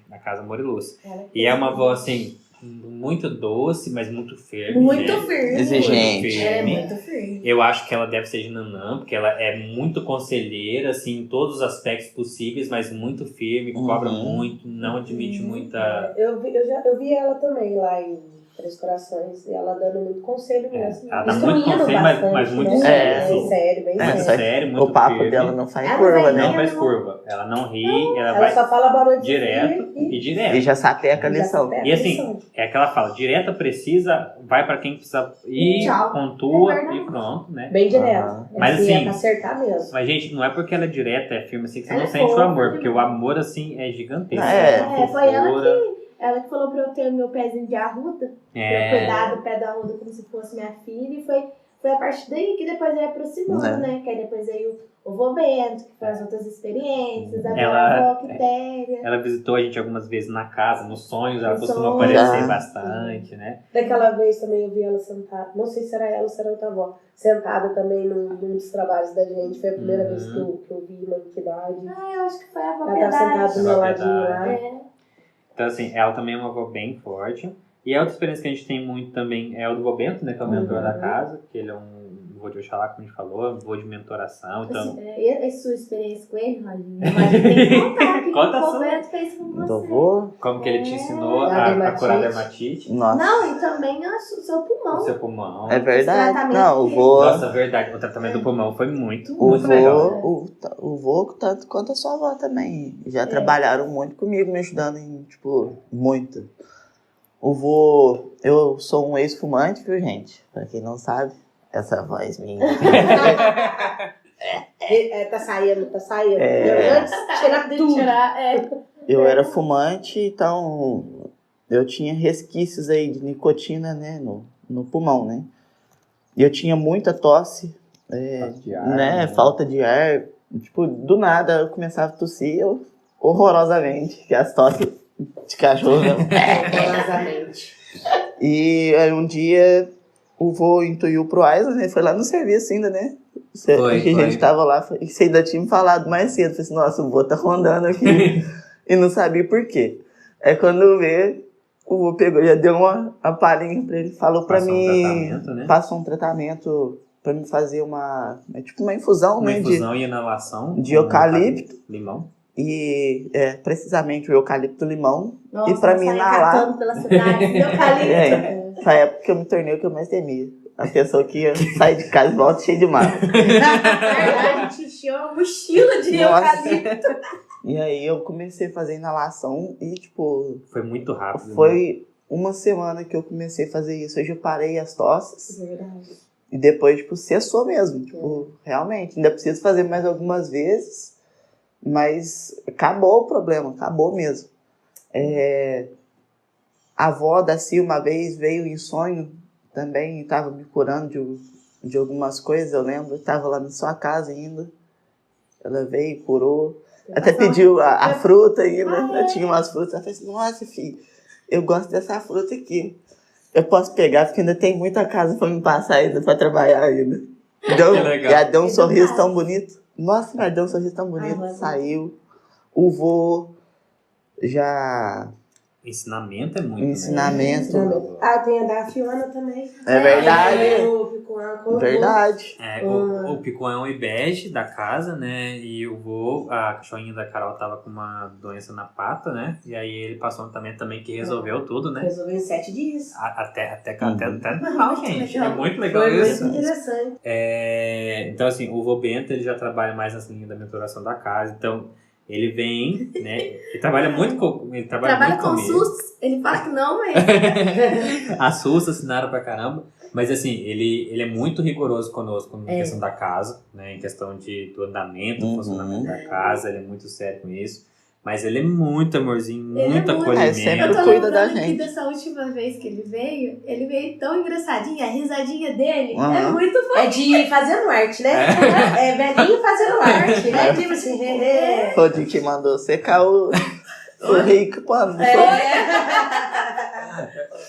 da casa Amor e Luz. Ela E é uma avó, assim, muito doce, mas muito firme. muito né? firme. Exigente. Muito Ela é firme. muito firme. Eu acho que ela deve ser de Nanã, porque ela é muito conselheira, assim, em todos os aspectos possíveis, mas muito firme, cobra muito, não admite muita... Eu vi ela também lá em Três Corações, e ela dando muito conselho mesmo. ela dá muito Instruindo conselho, mas bastante, muito né? sério. Sério, bem Muito sério. sério, muito O papo firme. dela não faz Ela curva, vai- né? Não faz curva. Ela não ri, ela Ela vai só fala boa noite direto e e direto. E já sapeca a já lição. sapeca E a assim, lição. é que ela fala, direta, precisa, vai pra quem precisa ir, Tchau. pontua É verdade. e pronto, né? Bem direto. Aham. Mas assim, é assim- pra acertar mesmo. Mas, gente, não é porque ela é direta, é firme assim, que você Ela não é sente o fofa, amor, né? porque o amor, assim, é gigantesco. É. uma Foi ela fofura. Ela que falou pra eu ter o meu pezinho de arruda, pra eu cuidar do pé da arruda como se fosse minha filha, e foi foi a partir daí que depois veio aproximando, né? Que aí depois veio o vô Bento, que foi as outras experiências, a minha avó Quitéria. Ela visitou a gente algumas vezes na casa, nos sonhos, ela Nos costuma sonhos. aparecer bastante, né? Daquela vez também eu vi ela sentada, não sei se era ela ou se era outra avó, sentada também num dos trabalhos da gente. Foi a primeira vez que eu vi uma entidade. Eu acho que foi a avó Ela tava sentada Piedade. do meu Avó ladinho Piedade. lá. É. Então, assim, ela também é uma avó bem forte. E a outra experiência que a gente tem muito também é o do vô Bento, né? Que é o mentor da casa, que ele é um vô de Oxalá, como a gente falou, um vô de mentoração. Então, E a sua experiência com ele, Roginho? Mas tem que contar o que Conta a o sua. Roberto fez com Do você. vô? como que ele te ensinou A a curar dermatite. dermatite, Nossa. Não, e também o seu o pulmão. seu pulmão. É verdade. tratamento Não, o que- vô. Nossa, verdade. O tratamento do pulmão foi muito O legal. o vô, tanto quanto a sua avó também. Já trabalharam muito comigo, me ajudando em, tipo, muito. O vô, eu sou um ex-fumante, viu, gente? Pra quem não sabe, essa voz minha. Tá saindo. É. Antes, tirar tudo. Eu era fumante, então eu tinha resquícios aí de nicotina, né, no pulmão, né? E eu tinha muita tosse, Falta de ar, né, né? falta de ar. Tipo, do nada eu começava a tossir horrorosamente, que as tosses de cachorro. Horrorosamente. E aí um dia o vô intuiu pro Aislan, né? Foi lá no serviço ainda, né? Foi. A gente tava lá, e você ainda tinha me falado mais cedo. Falei assim, nossa, o vô tá rondando aqui. E não sabia por quê. Aí quando vê, o vô pegou, já deu uma palhinha pra ele, falou pra Passou um mim. tratamento, né? Passou um tratamento pra me fazer tipo uma infusão, Uma né? infusão e inalação. de com eucalipto. Limão. E precisamente o eucalipto limão. Nossa, E pra mim sair inalar. catando pela cidade, eucalipto. Foi a época que eu me tornei o que eu mais temia. A pessoa que ia sair de casa e volta cheia de mato. A gente encheu uma mochila de Nossa. eucalipto. E aí eu comecei a fazer inalação e, tipo, Foi muito rápido. Né? foi uma semana que eu comecei a fazer isso. Hoje eu parei as tosses Verdade. e depois, tipo, cessou mesmo. Tipo, realmente. Ainda preciso fazer mais algumas vezes, mas acabou o problema, acabou mesmo. A avó da Cia uma vez veio em sonho também, estava me curando de algumas coisas, eu lembro. Estava lá na sua casa ainda. Ela veio, curou. Até pediu a fruta ainda. Eu tinha umas frutas. Ela falou assim, nossa, filho, eu gosto dessa fruta aqui. Eu posso pegar, porque ainda tem muita casa pra me passar ainda, pra trabalhar ainda. Que legal. Já deu um sorriso tão bonito. Nossa, mas deu um sorriso tão bonito. mas- Saiu. O vô já... Ensinamento é muito, Ensinamento. né? Tem a da Fiona também. É verdade. Com Verdade. O Pico é um ibege da casa, né? E o vô, a cachorrinha da Carol tava com uma doença na pata, né? E aí ele passou um tratamento também que resolveu tudo, né? Resolveu em 7 dias. Até normal, gente. É muito legal Foi isso. muito interessante. Então, assim, o vô Bento, ele já trabalha mais nessa linha da mentoração da casa. Então, ele vem, né? Ele trabalha muito Trabalha muito com comigo. sustos. Ele fala que não, mas... Assusta, assinaram pra caramba. Mas assim, ele é muito rigoroso conosco em questão da casa, né? Em questão do andamento, do funcionamento da casa, ele é muito sério com isso. Mas ele é muito amorzinho, Ele é muito muito. acolhimento. sempre Eu tô cuida da lembrando aqui gente. dessa última vez que ele veio tão engraçadinho, a risadinha dele é Aham. muito É de fazendo arte, né? É velhinho fazendo arte, né? Tipo assim, Foi o que mandou secar o rico pano.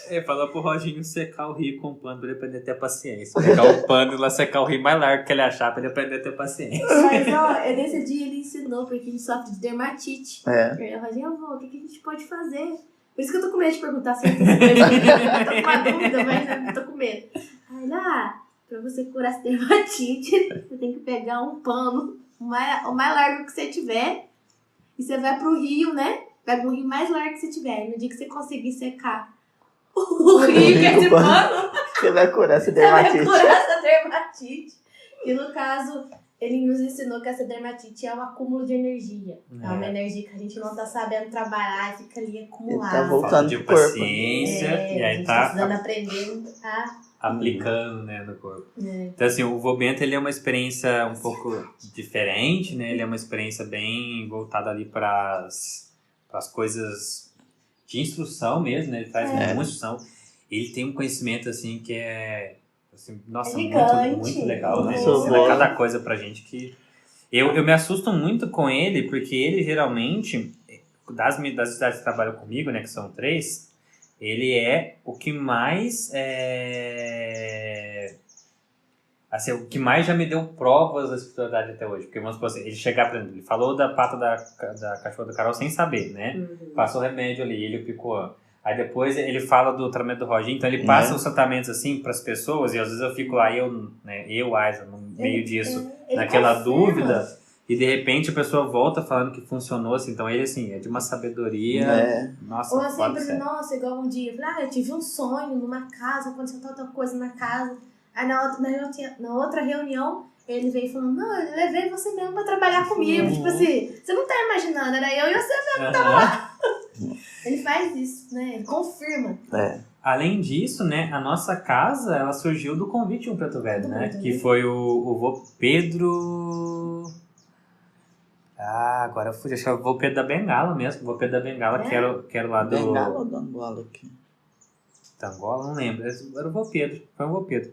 Ele falou pro Roginho secar o rio com pano pra ele aprender a ter paciência. Pegar o pano e lá secar o rio mais largo que ele achar pra ele aprender a ter paciência. Mas, ó, nesse dia ele ensinou, porque ele sofre de dermatite. É. Eu falei, avô, o que a gente pode fazer? Por isso que eu tô com medo de perguntar certas coisas. Eu tô com uma dúvida, mas eu tô com medo. Aí, pra você curar essa dermatite, você tem que pegar um pano, o mais largo que você tiver, e você vai pro rio, né? Pega um rio mais largo que você tiver. E no dia que você conseguir secar o rio, que é esse pano, Você vai curar essa você vai dermatite. curar essa dermatite. E no caso, ele nos ensinou que essa dermatite é um acúmulo de energia. É uma energia que a gente não tá sabendo trabalhar e fica ali Ele tá acumulada. voltando Falta de pro corpo. paciência, e a aí gente tá precisando aprender a... aplicando, né, no corpo. Então, assim, o vô Bento, ele é uma experiência um pouco diferente, né? Ele é uma experiência bem voltada ali para as coisas de instrução mesmo, né? Ele faz muita instrução. Ele tem um conhecimento, assim, que é assim, nossa, É muito, gigante. muito legal, né? Ele Nossa, ensina boa. cada coisa pra gente que... Eu me assusto muito com ele, porque ele geralmente, das cidades que trabalham comigo, né, que são 3, ele é o que mais assim, o que mais já me deu provas da espiritualidade até hoje. Porque, vamos supor assim, ele chegar, por exemplo, ele falou da pata da cachorra do Carol sem saber, né? Passou o remédio ali, ele picou. Aí depois ele fala do tratamento do Roginho, então ele passa os tratamentos assim para as pessoas, e às vezes eu fico lá, Aisa, no meio disso, ele naquela confirma. dúvida, e de repente a pessoa volta falando que funcionou assim. Então ele, assim, é de uma sabedoria. Nossa, Ou assim, fora por de exemplo, sério. nossa, igual um dia, eu falei, eu tive um sonho numa casa, aconteceu tal coisa na casa. Aí na outra reunião, ele veio falando, não, eu levei você mesmo pra trabalhar comigo. Tipo assim, você não tá imaginando, era eu e você mesmo que tava lá. Ele faz isso, né? Ele confirma. Além disso, né, a nossa casa, ela surgiu do convite de um preto velho, né? Que foi o vô Pedro... agora eu fui, acho que é o vô Pedro da Bengala mesmo. O vô Pedro da Bengala, que era lá do... Bengala ou Dangola aqui? Angola, não lembro. Era o vô Pedro, foi o vô Pedro.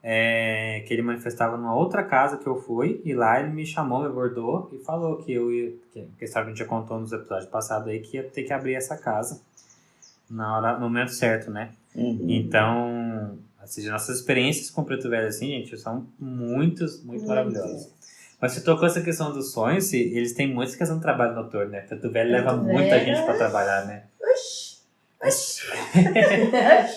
Que ele manifestava numa outra casa que eu fui, e lá ele me chamou, me abordou e falou que eu ia, que a gente já contou nos episódios passados aí, que ia ter que abrir essa casa no momento certo, né? Então, assim, nossas experiências com o Preto Velho, assim, gente, são muito maravilhosas. Mas você tocou essa questão dos sonhos, eles têm muita questão de trabalho noturno, né? Preto Velho leva muita gente pra trabalhar, né?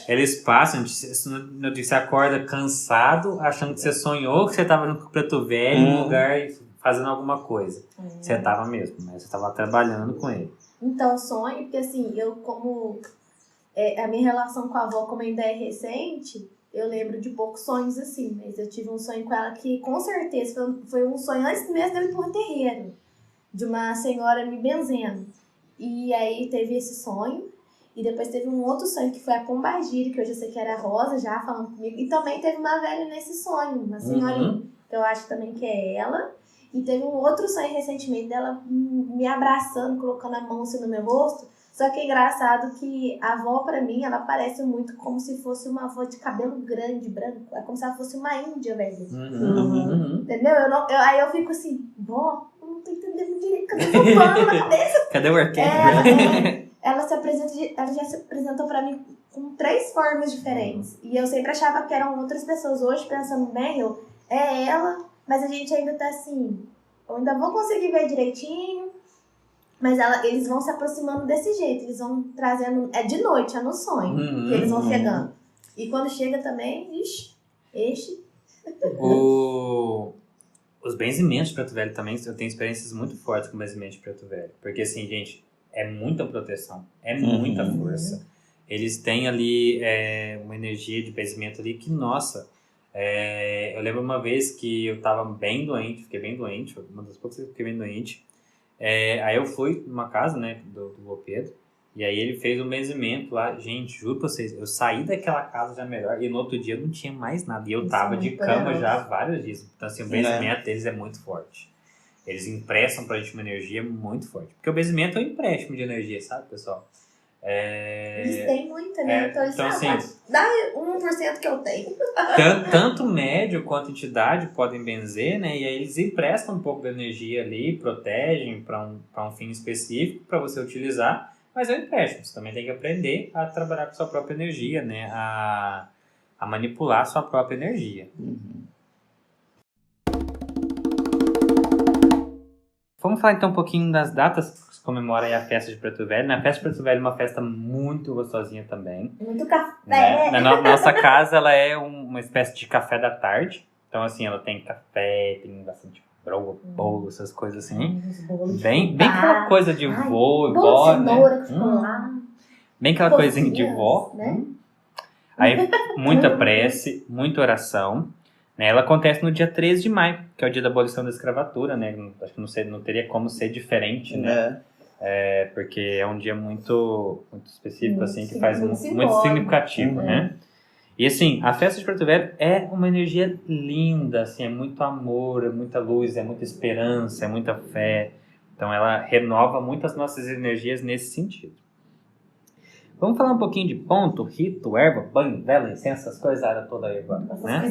Eles passam, você acorda cansado, achando que você sonhou que você estava no Preto Velho, em um lugar fazendo alguma coisa. Você estava mesmo, mas você estava trabalhando com ele. Então, sonho, porque assim, eu como a minha relação com a avó, como ainda é recente, eu lembro de poucos sonhos assim, mas eu tive um sonho com ela que com certeza foi um sonho antes mesmo dele ir por terreiro, de uma senhora me benzendo. E aí teve esse sonho. E depois teve um outro sonho que foi a Pombagira, que hoje eu sei que era a Rosa já falando comigo. E também teve uma velha nesse sonho, uma senhorinha. Que eu acho também que é ela. E teve um outro sonho recentemente dela me abraçando, colocando a mão assim no meu rosto. Só que é engraçado que a avó, pra mim, ela parece muito como se fosse uma avó de cabelo grande, branco. É como se ela fosse uma índia, velho. Entendeu? Aí eu fico assim, vó, eu não tô entendendo direito, cadê o pano na cabeça? Cadê o arquétipo? Ela já se apresentou pra mim com 3 formas diferentes. E eu sempre achava que eram outras pessoas. Hoje, pensando bem, é ela, mas a gente ainda tá assim, eu ainda vou conseguir ver direitinho, mas eles vão se aproximando desse jeito, eles vão trazendo, de noite, é no sonho, que eles vão chegando. E quando chega também, Os benzimentos de Preto Velho também, eu tenho experiências muito fortes com benzimentos de Preto Velho. Porque assim, gente, é muita proteção, é muita força. Eles têm ali uma energia de benzimento ali que, nossa, eu lembro uma vez que eu tava fiquei bem doente, uma das poucas vezes que eu fiquei bem doente. Aí eu fui numa casa, né, do vô Pedro, e aí ele fez um benzimento lá. Gente, juro pra vocês, eu saí daquela casa já melhor, e no outro dia não tinha mais nada, e eu tava de cama já há vários dias. Então assim, o benzimento deles é muito forte. Eles emprestam pra gente uma energia muito forte. Porque o benzimento é um empréstimo de energia, sabe, pessoal? Eles têm muita, né? Então eles assim, dá 1% que eu tenho. Tanto médio quanto entidade podem benzer, né? E aí eles emprestam um pouco da energia ali, protegem para um fim específico para você utilizar, mas é um empréstimo. Você também tem que aprender a trabalhar com sua própria energia, né? A manipular a sua própria energia. Vamos falar então um pouquinho das datas que se comemora aí a festa de Preto Velho. Na festa de Preto Velho é uma festa muito gostosinha também. Muito café. Né? Na nossa casa ela é uma espécie de café da tarde. Então assim, ela tem café, tem bastante bolo, essas coisas assim. Bem aquela coisa de vô e vó, né? Bem aquela coisinha de vó. Né? Aí muita prece, muita oração. Ela acontece no dia 13 de maio, que é o dia da abolição da escravatura, né? Acho que não teria como ser diferente, né? Porque é um dia muito específico, assim, que faz muito significativo, né? E assim, a festa de Preto Velho é uma energia linda, assim, é muito amor, é muita luz, é muita esperança, é muita fé. Então ela renova muitas nossas energias nesse sentido. Vamos falar um pouquinho de ponto, rito, erva, banho, vela, incenso, essas coisas, era toda aí agora, né?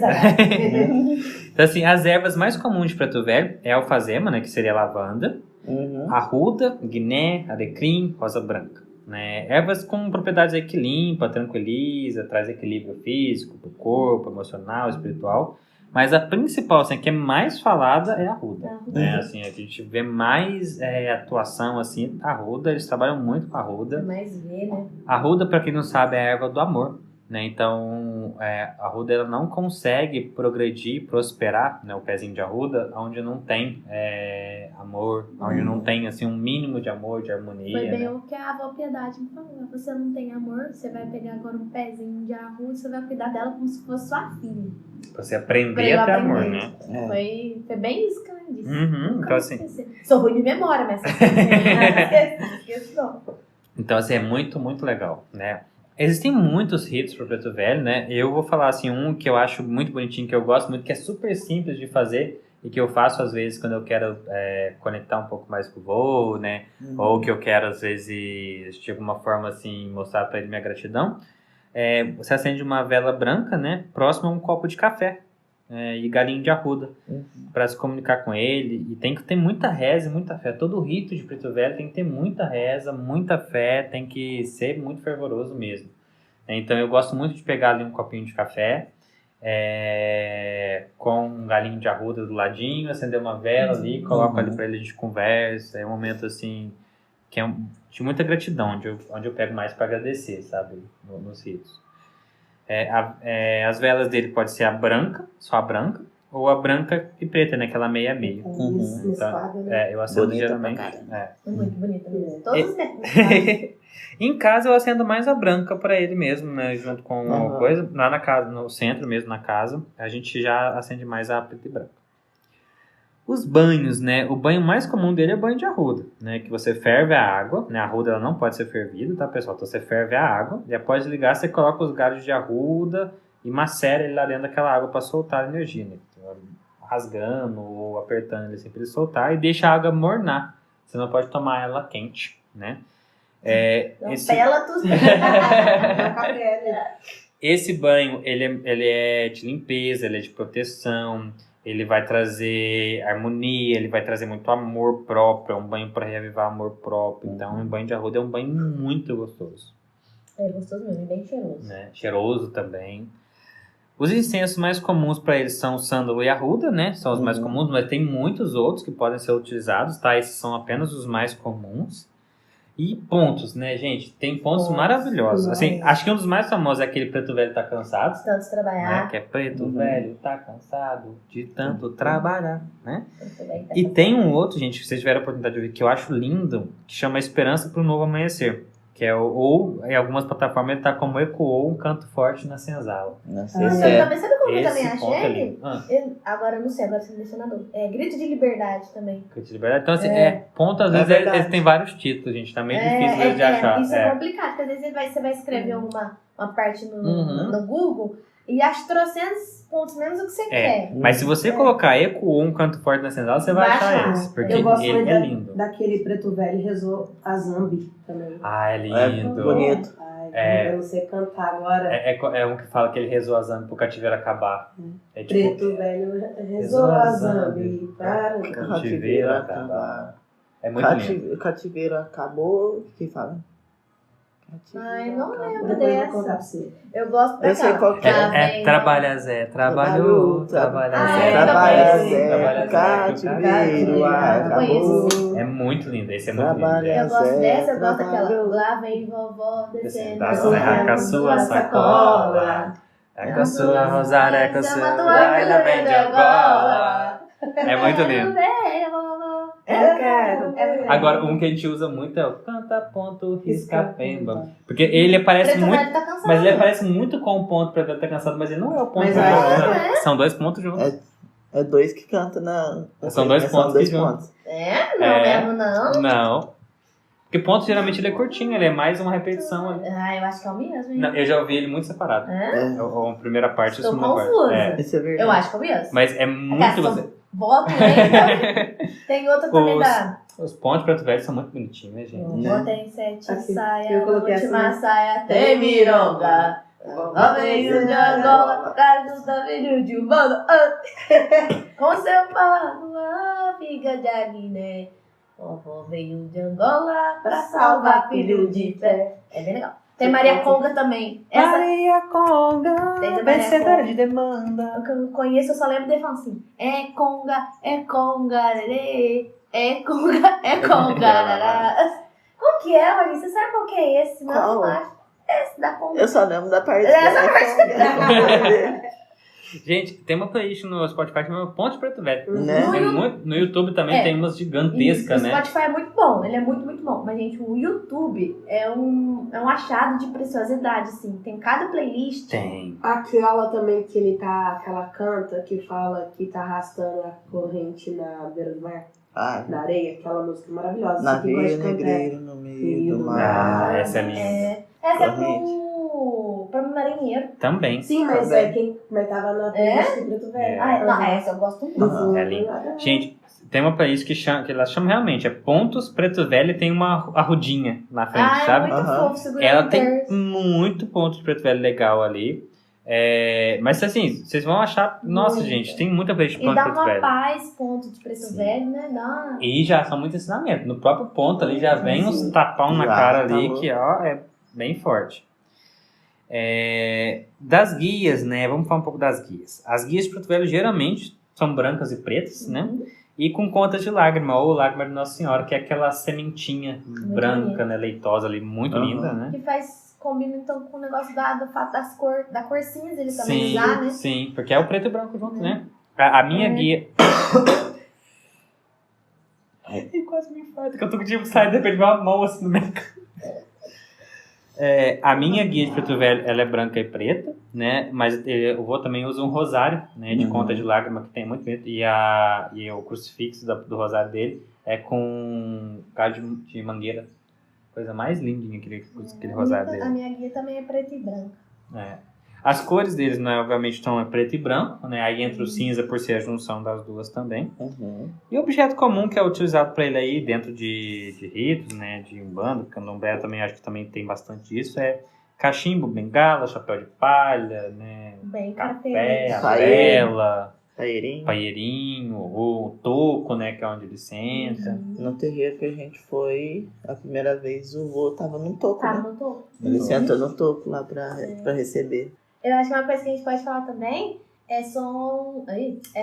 Então, assim, as ervas mais comuns de preto velho é a alfazema, né, que seria a lavanda, arruda, guiné, alecrim, rosa branca, né? Ervas com propriedades aí que limpa, tranquiliza, traz equilíbrio físico pro corpo, emocional, espiritual. Mas a principal, assim, que é mais falada é a arruda, né? Assim, a gente vê mais atuação, assim, a arruda, eles trabalham muito com a arruda. Mais ver, né? A arruda, para quem não sabe, é a erva do amor, né? Então, a arruda, ela não consegue progredir, prosperar, né? O pezinho de arruda, onde não tem amor, onde não tem, assim, um mínimo de amor, de harmonia, Foi bem né? o que a avó Piedade me falou. Você não tem amor, você vai pegar agora um pezinho de arruda, você vai cuidar dela como se fosse sua filha. Pra você aprender Pra eu a ter aprender. amor, né? Foi bem isso que ela disse. Uhum, então, assim... Sou ruim de memória, mas esqueço não. Então, assim, é muito, muito legal, né? Existem muitos ritos pro preto velho, né? Eu vou falar, assim, um que eu acho muito bonitinho, que eu gosto muito, que é super simples de fazer e que eu faço, às vezes, quando eu quero conectar um pouco mais com o vô, né? Ou que eu quero, às vezes, de alguma forma, assim, mostrar pra ele minha gratidão. Você acende uma vela branca, né? Próximo a um copo de café e galinho de arruda para se comunicar com ele. E tem que ter muita reza e muita fé. Todo rito de preto velho tem que ter muita reza, muita fé, tem que ser muito fervoroso mesmo. Então eu gosto muito de pegar ali um copinho de café com um galinho de arruda do ladinho, acender uma vela ali, coloco ali para ele, a gente conversa. É um momento assim que é de muita gratidão, onde eu pego mais para agradecer, sabe, nos ritos. As velas dele pode ser a branca, só a branca, ou a branca e preta, né, aquela meia a meio. Então, eu acendo Bonita geralmente. pra Muito bonita mesmo. Todos os detalhes. Em casa eu acendo mais a branca para ele mesmo, né, junto com uma coisa. Lá na casa, no centro mesmo, na casa, a gente já acende mais a preta e branca. Os banhos, né? O banho mais comum dele é o banho de arruda, né? Que você ferve a água, né? A arruda ela não pode ser fervida, tá, pessoal? Então você ferve a água, e após ligar você coloca os galhos de arruda e macera ele lá dentro daquela água para soltar a energia, né? Então, rasgando ou apertando ele sempre soltar e deixa a água mornar. Você não pode tomar ela quente, né? Pela tudo. Esse banho, ele é de limpeza, ele é de proteção. Ele vai trazer harmonia, ele vai trazer muito amor próprio, é um banho para reavivar amor próprio. Então, um banho de arruda é um banho muito gostoso. É gostoso mesmo, bem cheiroso. Né? Cheiroso também. Os incensos mais comuns para eles são o sândalo e a arruda, né? São os mais comuns, mas tem muitos outros que podem ser utilizados, tá? Esses são apenas os mais comuns. E pontos, né, gente? Tem pontos maravilhosos. Assim, acho que um dos mais famosos é aquele preto velho tá cansado. Tanto trabalhar. Né? Que é preto velho tá cansado de tanto trabalhar, né? E tem um outro, gente, que vocês tiveram a oportunidade de ouvir, que eu acho lindo, que chama Esperança para o Novo Amanhecer. Que é ou em algumas plataformas ele tá como ecoou um canto forte na senzala. Sabe como eu também achei? Agora eu não sei, agora você mencionou. Grito de liberdade também. Grito de liberdade. Então, assim, ponto, às vezes ele tem vários títulos, gente. Tá meio difícil de achar. Isso é complicado, porque às vezes você vai escrever uma parte no Google e acha trocentos pontos menos o que você quer. Mas se você colocar ecoou um canto forte na senzala, você vai achar esse. Porque eu gosto ele é lindo. Daquele preto velho rezou a Zambi também. Ah, é lindo. Bonito. Eu não sei cantar agora. É um que fala que ele rezou a Zambi pro cativeiro acabar. É tipo, Preto velho rezou a Zambi para o cativeiro acabar. É muito lindo. Cativeiro acabou. Quem fala? Ai, não lembro Depois eu vou contar pra dessa. você. Eu gosto Eu sei daquela. qual que é. Trabalha Zé, trabalhou, trabalha Zé, Trabalha também. Zé, trabalha cativeiro acabou. É muito lindo, esse é muito lindo. Trabalha Eu gosto Zé, dessa, eu gosto daquela. trabalhou. Lá vem vovó descendo. Da serra com a sua sacola, é com a sua rosária, é com a sua guarda bem de Angola. É muito lindo. Eu quero. Agora, um que a gente usa muito é o canta ponto risca pemba. Porque ele aparece Preto muito. velho tá cansado. Mas ele aparece muito com o ponto pra ele estar cansado, mas ele não é o ponto. Mas pra é, ele, são dois pontos juntos. É dois que cantam na. São dois pontos que juntam. pontos. Não mesmo, não. Não. Porque ponto geralmente ele é curtinho, ele é mais uma repetição ali. Eu acho que é o mesmo, hein? Não, eu já ouvi ele muito separado. A primeira parte e a Estou segunda confusa. parte. Isso é verdade. Eu acho que é o mesmo. Mas é muito. Voto em. Tem outra também da. Os pontos Preto Velho são muito bonitinhos, né, gente? Voto em 7 Aqui, saia, eu coloquei última essa, né? saia, tem mironga. Ó, veio de Angola, traz os filhos de humano. Com seu pano, a figa de Aguiné. Vovó veio de Angola pra salvar filho de fé. É bem legal. Tem Maria Conga também. Essa Maria Conga, Tem a Maria vencedora Conga. de demanda. que eu conheço, eu só lembro dele falando assim: é conga, lelê. É conga, lará. Qual que é, Maria? Você sabe qual que é esse? Não, Qual? não acho. Esse da conga. Eu só lembro da parte Essa dele. Gente, tem uma playlist no Spotify chamada Ponte Preto Velho. Né? No YouTube também É. tem umas gigantescas, O né? Spotify é muito bom, ele é muito, muito bom. Mas, gente, o YouTube é um achado de preciosidade, assim. Tem cada playlist. Tem. Aquela também que que ela canta, que fala que tá arrastando a corrente na beira do mar, Ah, na areia, aquela música maravilhosa. Você que gosta navio de cantar. negreiro no meio do mar. Ah, essa é linda. Essa é Corrente. pro marinheiro. Também. Sim, mas Também. mas tava na playlist do Preto Velho. É. Ah, não, essa eu gosto muito. Aham. É linda. Gente, tem uma playlist que ela chama realmente, é Pontos Preto Velho e tem uma arrudinha na frente, Ah, é sabe? muito Aham. fofo, segurando Ela o tem terço. muito ponto de Preto Velho legal ali. Mas assim, vocês vão achar. Nossa, Muito. gente, tem muita playlist de E ponto dá de Preto uma Velho. paz, ponto de preço Sim. velho, né? Dá uma... E já são muitos ensinamentos. No próprio ponto ali já vem uns tapão na Já, cara tá ali louco. que ó, é bem forte. Das guias, né? Vamos falar um pouco das guias. As guias de Preto Velho geralmente são brancas e pretas, né? E com contas de lágrima, ou lágrima de Nossa Senhora, que é aquela sementinha branca, bonita. né? Leitosa ali, muito Aham. linda, né? Que combina então com o negócio do fato da cor cinza, ele também Sim, usar, né? sim, porque é o preto e branco junto, né? A minha guia. Ai, quase me infarto, que eu tô com que sair de repente uma mão assim no meu. A minha guia de Preto Velho, ela é branca e preta, né? Mas eu vou também uso um rosário, né? De conta de lágrima, que tem muito preto. E o crucifixo do rosário dele é com galho de mangueira. Coisa mais lindinha aquele rosário A dele. minha guia também é preta e branca. As cores deles, né, obviamente, estão preto e branco, né? Aí entra o cinza por ser a junção das duas também. Uhum. E o objeto comum que é utilizado para ele aí dentro de ritos, né? De umbanda, candomblé também acho que também tem bastante isso, é cachimbo, bengala, chapéu de palha, né? Bem Café, característico. a vela, Paeirinho. paeirinho, o toco, né? Que é onde ele senta. No terreiro que a gente foi, a primeira vez o vô tava no toco, Tá, né? não tô. Ele sentou no toco lá pra receber. Eu acho que uma coisa que a gente pode falar também é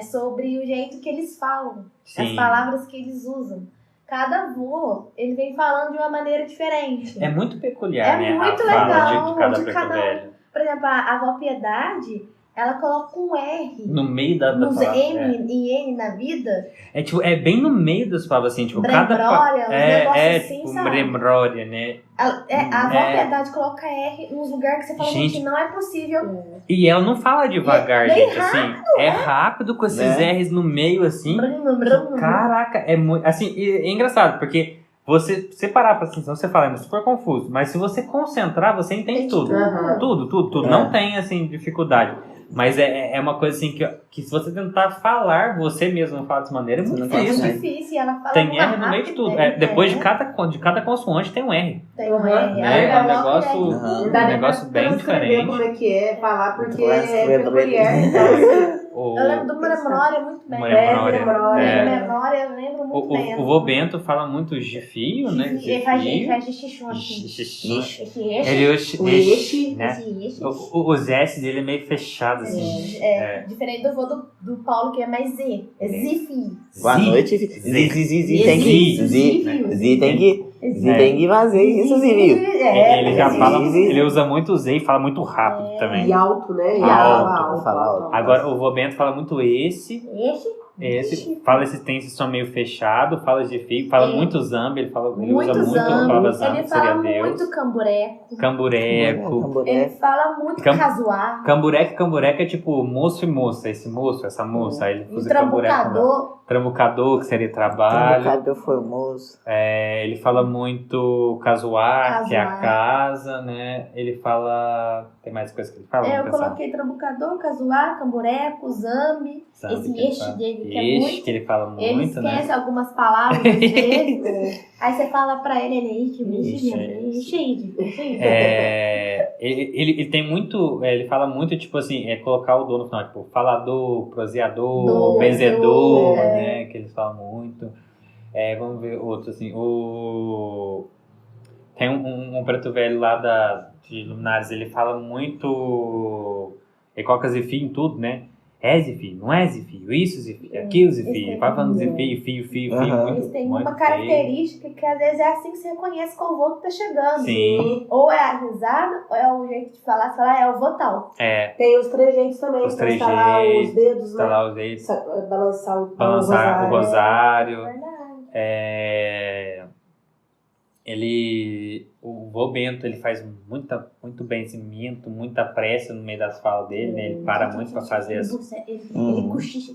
sobre o jeito que eles falam. As Sim. palavras que eles usam. Cada avô, ele vem falando de uma maneira diferente. É muito peculiar, É né? muito a fala legal, de cada de preto cada um. velho. Por exemplo, a avó Piedade, ela coloca um R No meio da nos palavra. M e N na vida. Tipo, é bem no meio das palavras, assim, tipo, cada Brembrória, uns negócios assim, tipo, sabe? brembrória, né? A avó Piedade coloca R nos lugares que você fala, Gente. gente, não é possível. E ela não fala devagar, E é bem gente, assim. É rápido com esses Né? R's no meio, assim. Brum, brum, Caraca, é muito. Assim, é engraçado, porque você parar pra atenção, você fala, é super confuso. Mas se você concentrar, você entende tudo. Aham. Tudo. É. Não tem, assim, dificuldade. Mas é uma coisa, assim, que se você tentar falar, você mesmo não fala dessa maneira, é muito Você não É difícil. muito difícil, e ela fala Tem muito R no meio de rápido, tudo. né? Depois de cada consoante tem um R. Tem um Uhum. R. É Ela um coloca negócio, o R. Aham. Não dá um nem negócio pra bem descrever diferente. como é que é falar, porque Muito é mais peculiar. Então, O, Eu lembro do Memória muito bem. Memória. É. Memória, eu lembro muito bem. o vô Bento fala muito gifio, né? Ele faz xixi assim. Xixi. Esse Ele, o eixo, né? esse. Os S dele é meio fechado, assim. Diferente do vô do Paulo, que é mais Z. É Zifi. Boa noite. Zi tem que. Zi tem que fazer isso, Zi, viu? Ele já Zi, fala, Zi. ele usa muito Z e fala muito rápido e também. alto, né? E Alto, fala alto. Agora, o vô Bento fala muito esse, Esse. fala esse som meio fechado, fala gifio, fala muito zambi, ele usa muito a Muito palavra zambo. zambi, Ele que seria fala Deus. muito cambureco. Cambureco. Camburé. Ele fala muito casuar. Cambureca é tipo moço e moça, esse moço, essa moça. Aí ele E usa cambureco. trambucador. Trabucador, que seria trabalho. Cadê o formoso? Ele fala muito casuar, que é a Casuar. casa, né? Ele fala. Tem mais coisas que ele fala? Eu Vamos pensar. coloquei trambucador, casuar, cambureco, zambi. Zambi, Esse que ele eixo fala. dele que é muito... que ele fala Ele muito, né? esquece algumas palavras, às vezes. Aí você fala pra ele, Ixi. ixi. Ele tem muito, ele fala muito, tipo assim, colocar o do no final, tipo, falador, proseador, benzedor, né, que eles falam muito. Vamos ver outro, assim, tem um preto velho lá de Luminares, ele fala muito, ele coloca Zifio em tudo, né? Zifio, não é Zifio, isso Zifio, aquilo Zifio, vai falando Zifio, fio, Aham. Eles têm muito uma feio. característica que às vezes é assim que você reconhece qual voo que tá chegando. Sim. Ou é a risada, ou é o jeito de falar, você fala, é o voo tal. Tem os trejeitos também, Os então estalar os trejeitos, dedos, né? lá os dedos, Balançar o rosário. Verdade. O vô Bento, ele faz muito benzimento, muita pressa no meio das falas dele, né? Ele para muito para fazer as... Ele cochicha.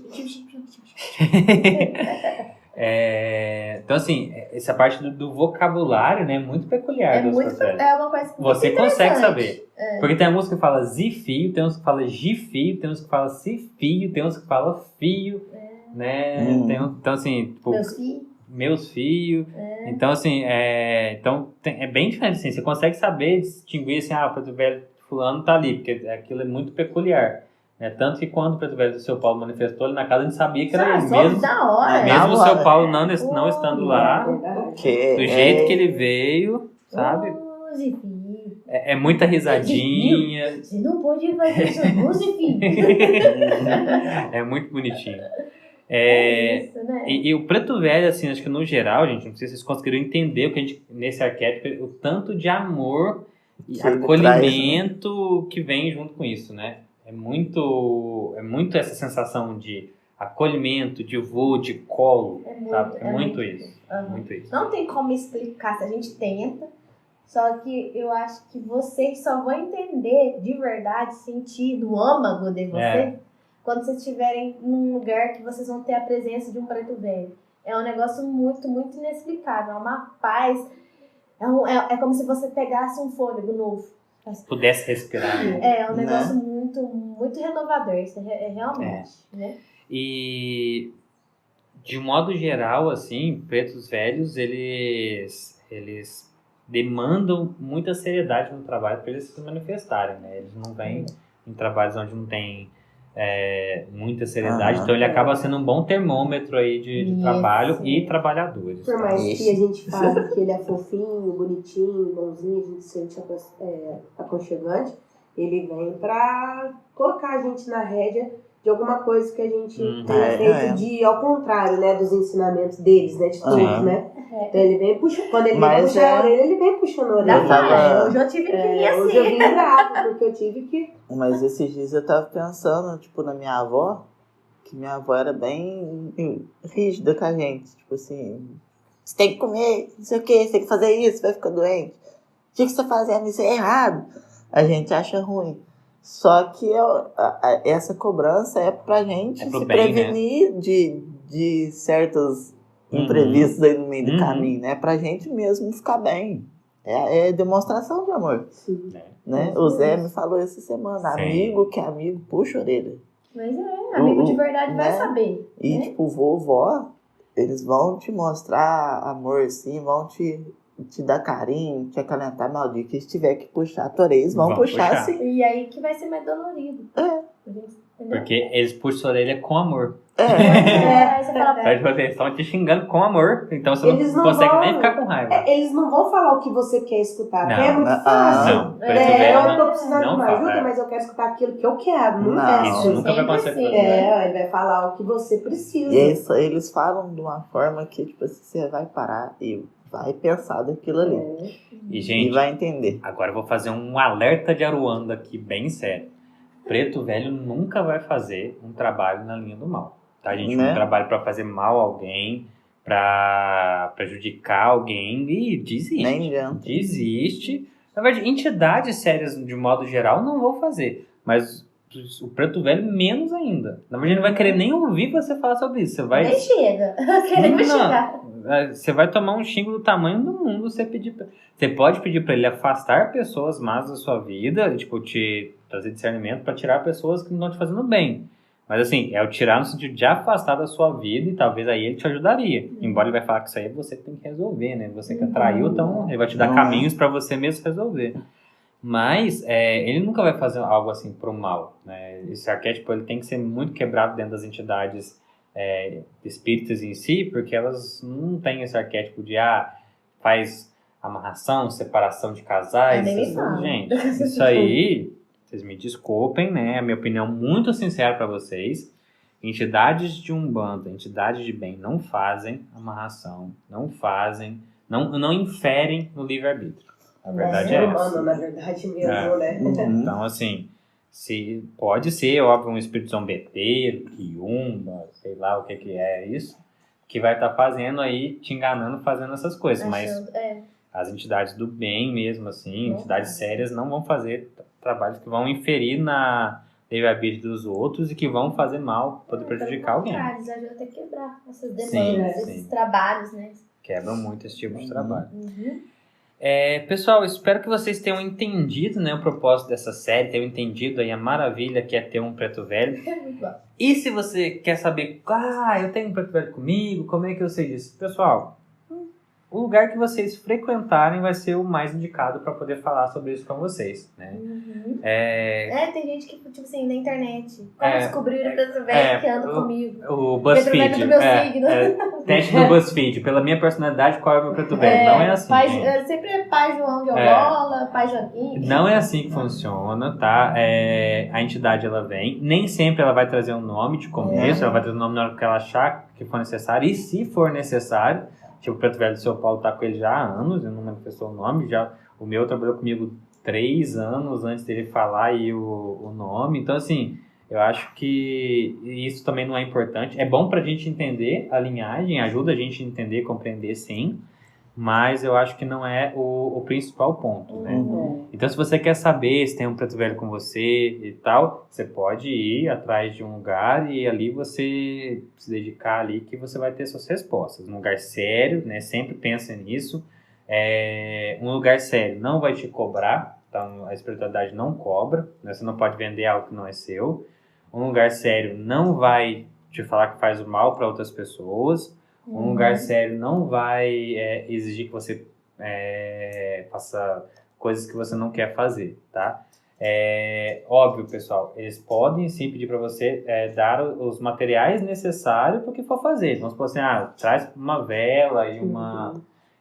Então, assim, essa parte do vocabulário, né, é muito peculiar dos Preto-Velho. É uma coisa que Você consegue saber. É. Porque tem a música que fala zifio, tem uns que fala gifio, tem uns que fala cifio, tem uns que fala fio, né? Então, assim, tipo, meus fios. Então, assim, é bem diferente, assim. Você consegue saber distinguir, assim, o Preto Velho fulano tá ali, porque aquilo é muito peculiar. Né? Tanto que quando o Preto Velho do seu Paulo manifestou ali na casa, a gente sabia que era ele mesmo. Da hora. Mesmo o Na seu hora. Paulo não estando lá, do jeito que ele veio, sabe? Zifio. É muita risadinha. Você não pode fazer isso com Zifio. É muito bonitinho. Isso, né? E o Preto Velho, assim, acho que no geral, gente, não sei se vocês conseguiram entender o que a gente, nesse arquétipo, o tanto de amor e Que ele acolhimento que vem junto com isso, né? É muito essa sensação de acolhimento, de voo, de colo, sabe? É muito isso. Uhum. Muito isso. Não tem como explicar se a gente tenta, só que eu acho que vocês só vão entender de verdade, sentir no âmago de você, quando vocês estiverem num lugar que vocês vão ter a presença de um preto velho. É um negócio muito, muito inexplicável. É uma paz. É como se você pegasse um fôlego novo. Pudesse respirar. Né? É um negócio muito, muito renovador. Isso realmente. Né? E, de modo geral, assim, pretos velhos, eles demandam muita seriedade no trabalho para eles se manifestarem, né? Eles não vêm em trabalhos onde não tem muita seriedade, então ele acaba sendo um bom termômetro aí de trabalho e trabalhadores. Por mais que a gente fale que ele é fofinho, bonitinho, bonzinho, a gente se sente aconchegante, ele vem pra colocar a gente na rédea de alguma coisa que a gente tem feito ao contrário, né, dos ensinamentos deles, né, de todos, né. Então ele vem puxando, quando ele vem puxar a orelha, ele vem puxando a orelha. Hoje eu tive que vir assim. Hoje eu vim bravo, porque eu tive que... Mas esses dias eu tava pensando, tipo, na minha avó, que minha avó era bem rígida com a gente. Tipo assim, você tem que comer, não sei o que, você tem que fazer isso, vai ficar doente. O que você tá fazendo? Isso é errado. A gente acha ruim. Só que essa cobrança é pra gente se prevenir, né, de certos imprevistos aí no meio do caminho, né? Pra gente mesmo ficar bem. É demonstração de amor. Sim. Né? O Zé me falou essa semana, amigo que é amigo, puxa a orelha. Mas amigo de verdade vai saber. E tipo, vovó, eles vão te mostrar amor, sim, vão te dar carinho, te acalentar, maldito, que se tiver que puxar a tua orelha, eles vão puxar sim. E aí que vai ser mais dolorido. Porque eles puxam a orelha com amor. Aí você fala, Eles estão te xingando com amor, então você não consegue nem ficar com raiva. Eles não vão falar o que você quer escutar, não, é muito fácil. Não, eu tô precisando de uma ajuda, mas eu quero escutar aquilo que eu quero. Isso nunca vai acontecer. Ele vai falar o que você precisa. E isso, eles falam de uma forma que, tipo assim, você vai parar e vai pensar daquilo ali. E, gente, vai entender. Agora eu vou fazer um alerta de Aruanda aqui, bem sério. Preto Velho nunca vai fazer um trabalho na linha do mal. Tá, gente? Um trabalho pra fazer mal a alguém, pra prejudicar alguém, e desiste. Nem adianta. Desiste. Na verdade, entidades sérias, de modo geral, não vão fazer. Mas o Preto Velho, menos ainda. Na verdade, ele não vai querer nem ouvir você falar sobre isso. Você vai... Nem chega. Querendo chegar. Você vai tomar um xingo do tamanho do mundo. Você pode pedir pra ele afastar pessoas más da sua vida, tipo, te trazer discernimento pra tirar pessoas que não estão te fazendo bem. Mas assim, é o tirar no sentido de afastar da sua vida e talvez aí ele te ajudaria. Embora ele vai falar que isso aí é você que tem que resolver, né? Você que atraiu, então ele vai te dar caminhos para você mesmo resolver. Mas ele nunca vai fazer algo assim pro mal, né? Esse arquétipo ele tem que ser muito quebrado dentro das entidades espíritas em si, porque elas não têm esse arquétipo de faz amarração, separação de casais. Nem me fala. Gente, isso aí, vocês me desculpem, né? A minha opinião muito sincera para vocês. Entidades de Umbanda, entidades de bem não fazem amarração, não inferem no livre-arbítrio. A verdade é essa. Na verdade mesmo, né? Então, assim, pode ser, óbvio, um espírito zombeteiro, quiumba, sei lá o que é isso, que vai estar fazendo aí, te enganando, fazendo essas coisas. Mas as entidades do bem mesmo, assim, entidades sérias, não vão fazer trabalhos que vão inferir na livre-arbítrio dos outros e que vão fazer mal, poder prejudicar alguém. Eles ajudam até a quebrar essas demandas, esses trabalhos, né? Quebram muito esse tipo de trabalho. Pessoal, espero que vocês tenham entendido, né, o propósito dessa série, tenham entendido aí a maravilha que é ter um preto velho. Muito bom. E se você quer saber, eu tenho um preto velho comigo, como é que eu sei disso? Pessoal, o lugar que vocês frequentarem vai ser o mais indicado para poder falar sobre isso com vocês, né? Tem gente que, tipo assim, na internet, como descobrir o preto velho que anda comigo? O BuzzFeed. Preto velho do meu signo. Teste do BuzzFeed. Pela minha personalidade, qual é o meu preto velho? Não é assim. Sempre é pai João de Angola, pai Joaquim. Não é assim que funciona, tá? A entidade, ela vem. Nem sempre ela vai trazer um nome de começo. Ela vai trazer um nome na hora que ela achar que for necessário. E se for necessário, tipo, o preto velho do seu Paulo tá com ele já há anos. Ele não manifestou o nome. O meu trabalhou comigo 3 anos antes dele falar aí o nome. Então, assim, eu acho que isso também não é importante. É bom pra gente entender a linhagem, ajuda a gente a entender, compreender, sim. Mas eu acho que não é o principal ponto, né? Então, se você quer saber se tem um preto velho com você e tal, você pode ir atrás de um lugar e ali você se dedicar ali que você vai ter suas respostas. Um lugar sério, né? Sempre pensa nisso. Um lugar sério não vai te cobrar, então a espiritualidade não cobra, né? Você não pode vender algo que não é seu. Um lugar sério não vai te falar que faz o mal para outras pessoas. Um lugar sério não vai exigir que você faça coisas que você não quer fazer, tá? Óbvio, pessoal, eles podem sim pedir para você dar os materiais necessários para o que for fazer. Vamos supor assim, traz uma vela e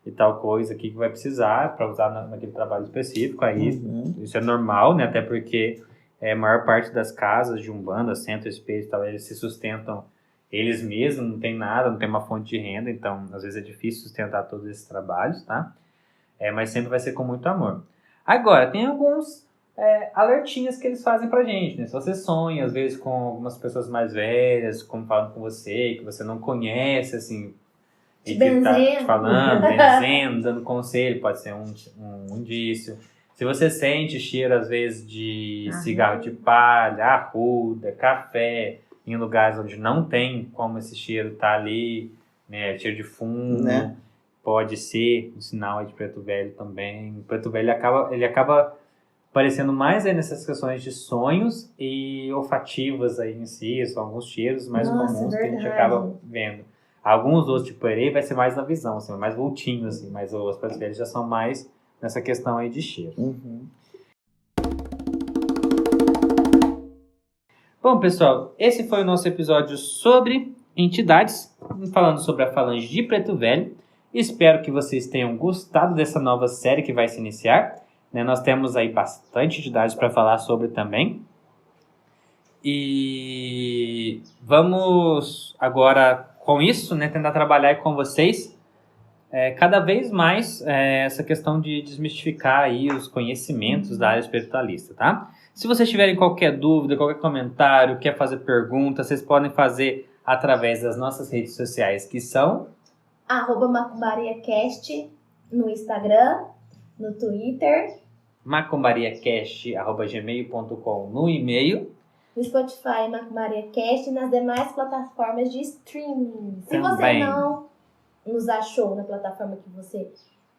e tal coisa aqui que vai precisar para usar naquele trabalho específico. Aí isso é normal, né? Até porque a maior parte das casas de Umbanda, centro espírita, eles se sustentam eles mesmos, não tem nada, não tem uma fonte de renda, então às vezes é difícil sustentar todos esses trabalhos, tá? Mas sempre vai ser com muito amor. Agora, tem alguns alertinhas que eles fazem pra gente, né? Se você sonha, às vezes, com algumas pessoas mais velhas, como falando com você, que você não conhece, assim, e que tá te falando, benzendo, dando conselho, pode ser um indício. Se você sente cheiro, às vezes, de cigarro de palha, arruda, café, em lugares onde não tem como esse cheiro tá ali, né, cheiro de fumo, né? Pode ser um sinal de preto velho também. O preto velho ele acaba aparecendo mais aí nessas questões de sonhos e olfativas aí em si, são alguns cheiros mais comuns que a gente acaba vendo. Alguns outros, tipo erê, vai ser mais na visão, assim, mais voltinho, assim, mas os pretos velhos já são mais nessa questão aí de cheiro. Bom, pessoal, esse foi o nosso episódio sobre entidades, falando sobre a falange de preto velho. Espero que vocês tenham gostado dessa nova série que vai se iniciar, né? Nós temos aí bastante entidades para falar sobre também. E vamos agora, com isso, né, tentar trabalhar com vocês cada vez mais essa questão de desmistificar aí os conhecimentos da área espiritualista, tá? Se vocês tiverem qualquer dúvida, qualquer comentário, quer fazer pergunta, vocês podem fazer através das nossas redes sociais, que são @macumbariacast no Instagram, no Twitter, macumbariacast@gmail.com no e-mail, no Spotify, Macumariacast, e nas demais plataformas de streaming. Se você Também. não nos achou na plataforma que você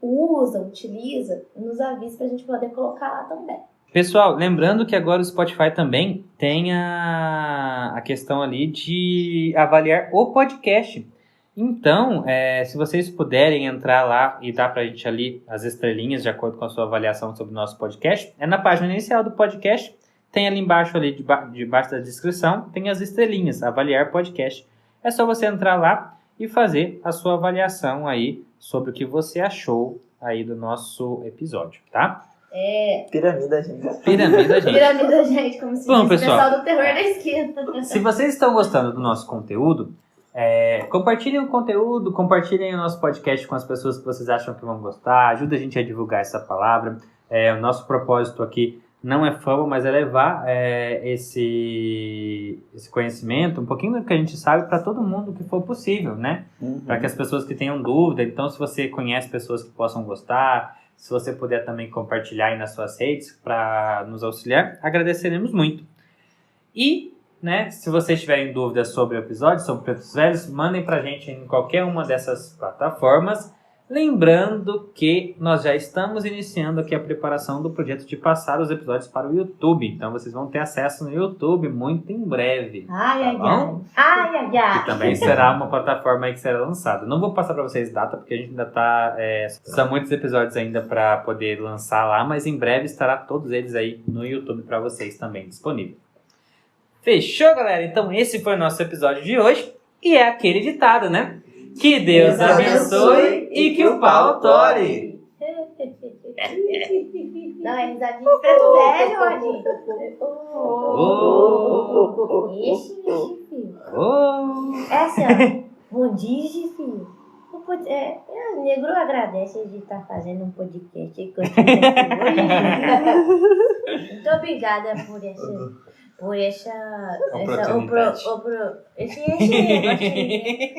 usa, utiliza, nos avise pra gente poder colocar lá também. Pessoal, lembrando que agora o Spotify também tem a questão ali de avaliar o podcast. Então, se vocês puderem entrar lá e dar pra gente ali as estrelinhas de acordo com a sua avaliação sobre o nosso podcast, é na página inicial do podcast, tem ali embaixo, ali debaixo da descrição, tem as estrelinhas, avaliar podcast. É só você entrar lá e fazer a sua avaliação aí sobre o que você achou aí do nosso episódio, tá? Piramida, gente. Piramida, gente. Piramida, gente, como se Bom, diz, o pessoal. pessoal do terror da esquina. Se vocês estão gostando do nosso conteúdo, compartilhem o conteúdo, compartilhem o nosso podcast com as pessoas que vocês acham que vão gostar, ajuda a gente a divulgar essa palavra. O nosso propósito aqui não é fama, mas é levar esse conhecimento, um pouquinho do que a gente sabe, para todo mundo que for possível, né? Para que as pessoas que tenham dúvida, então se você conhece pessoas que possam gostar, se você puder também compartilhar aí nas suas redes para nos auxiliar, agradeceremos muito. E, né, se vocês tiverem dúvidas sobre o episódio, sobre Pretos Velhos, mandem pra gente em qualquer uma dessas plataformas. Lembrando que nós já estamos iniciando aqui a preparação do projeto de passar os episódios para o YouTube. Então vocês vão ter acesso no YouTube muito em breve. Ai, tá ai, bom? ai. Ai, ai, ai. Que também será uma plataforma aí que será lançada. Não vou passar para vocês data, porque a gente ainda tá... são muitos episódios ainda para poder lançar lá, mas em breve estará todos eles aí no YouTube para vocês também disponível. Fechou, galera? Então esse foi o nosso episódio de hoje. E é aquele ditado, né? Que Deus abençoe e que o pau tore. Não, é risadinha de preto velho, Rodinho. Ixi, filho. É assim, ó. Bom dia, filho. O negro agradece de estar fazendo um podcast aí com a gente hoje. Muito obrigada por essa oportunidade. esse negócio aí.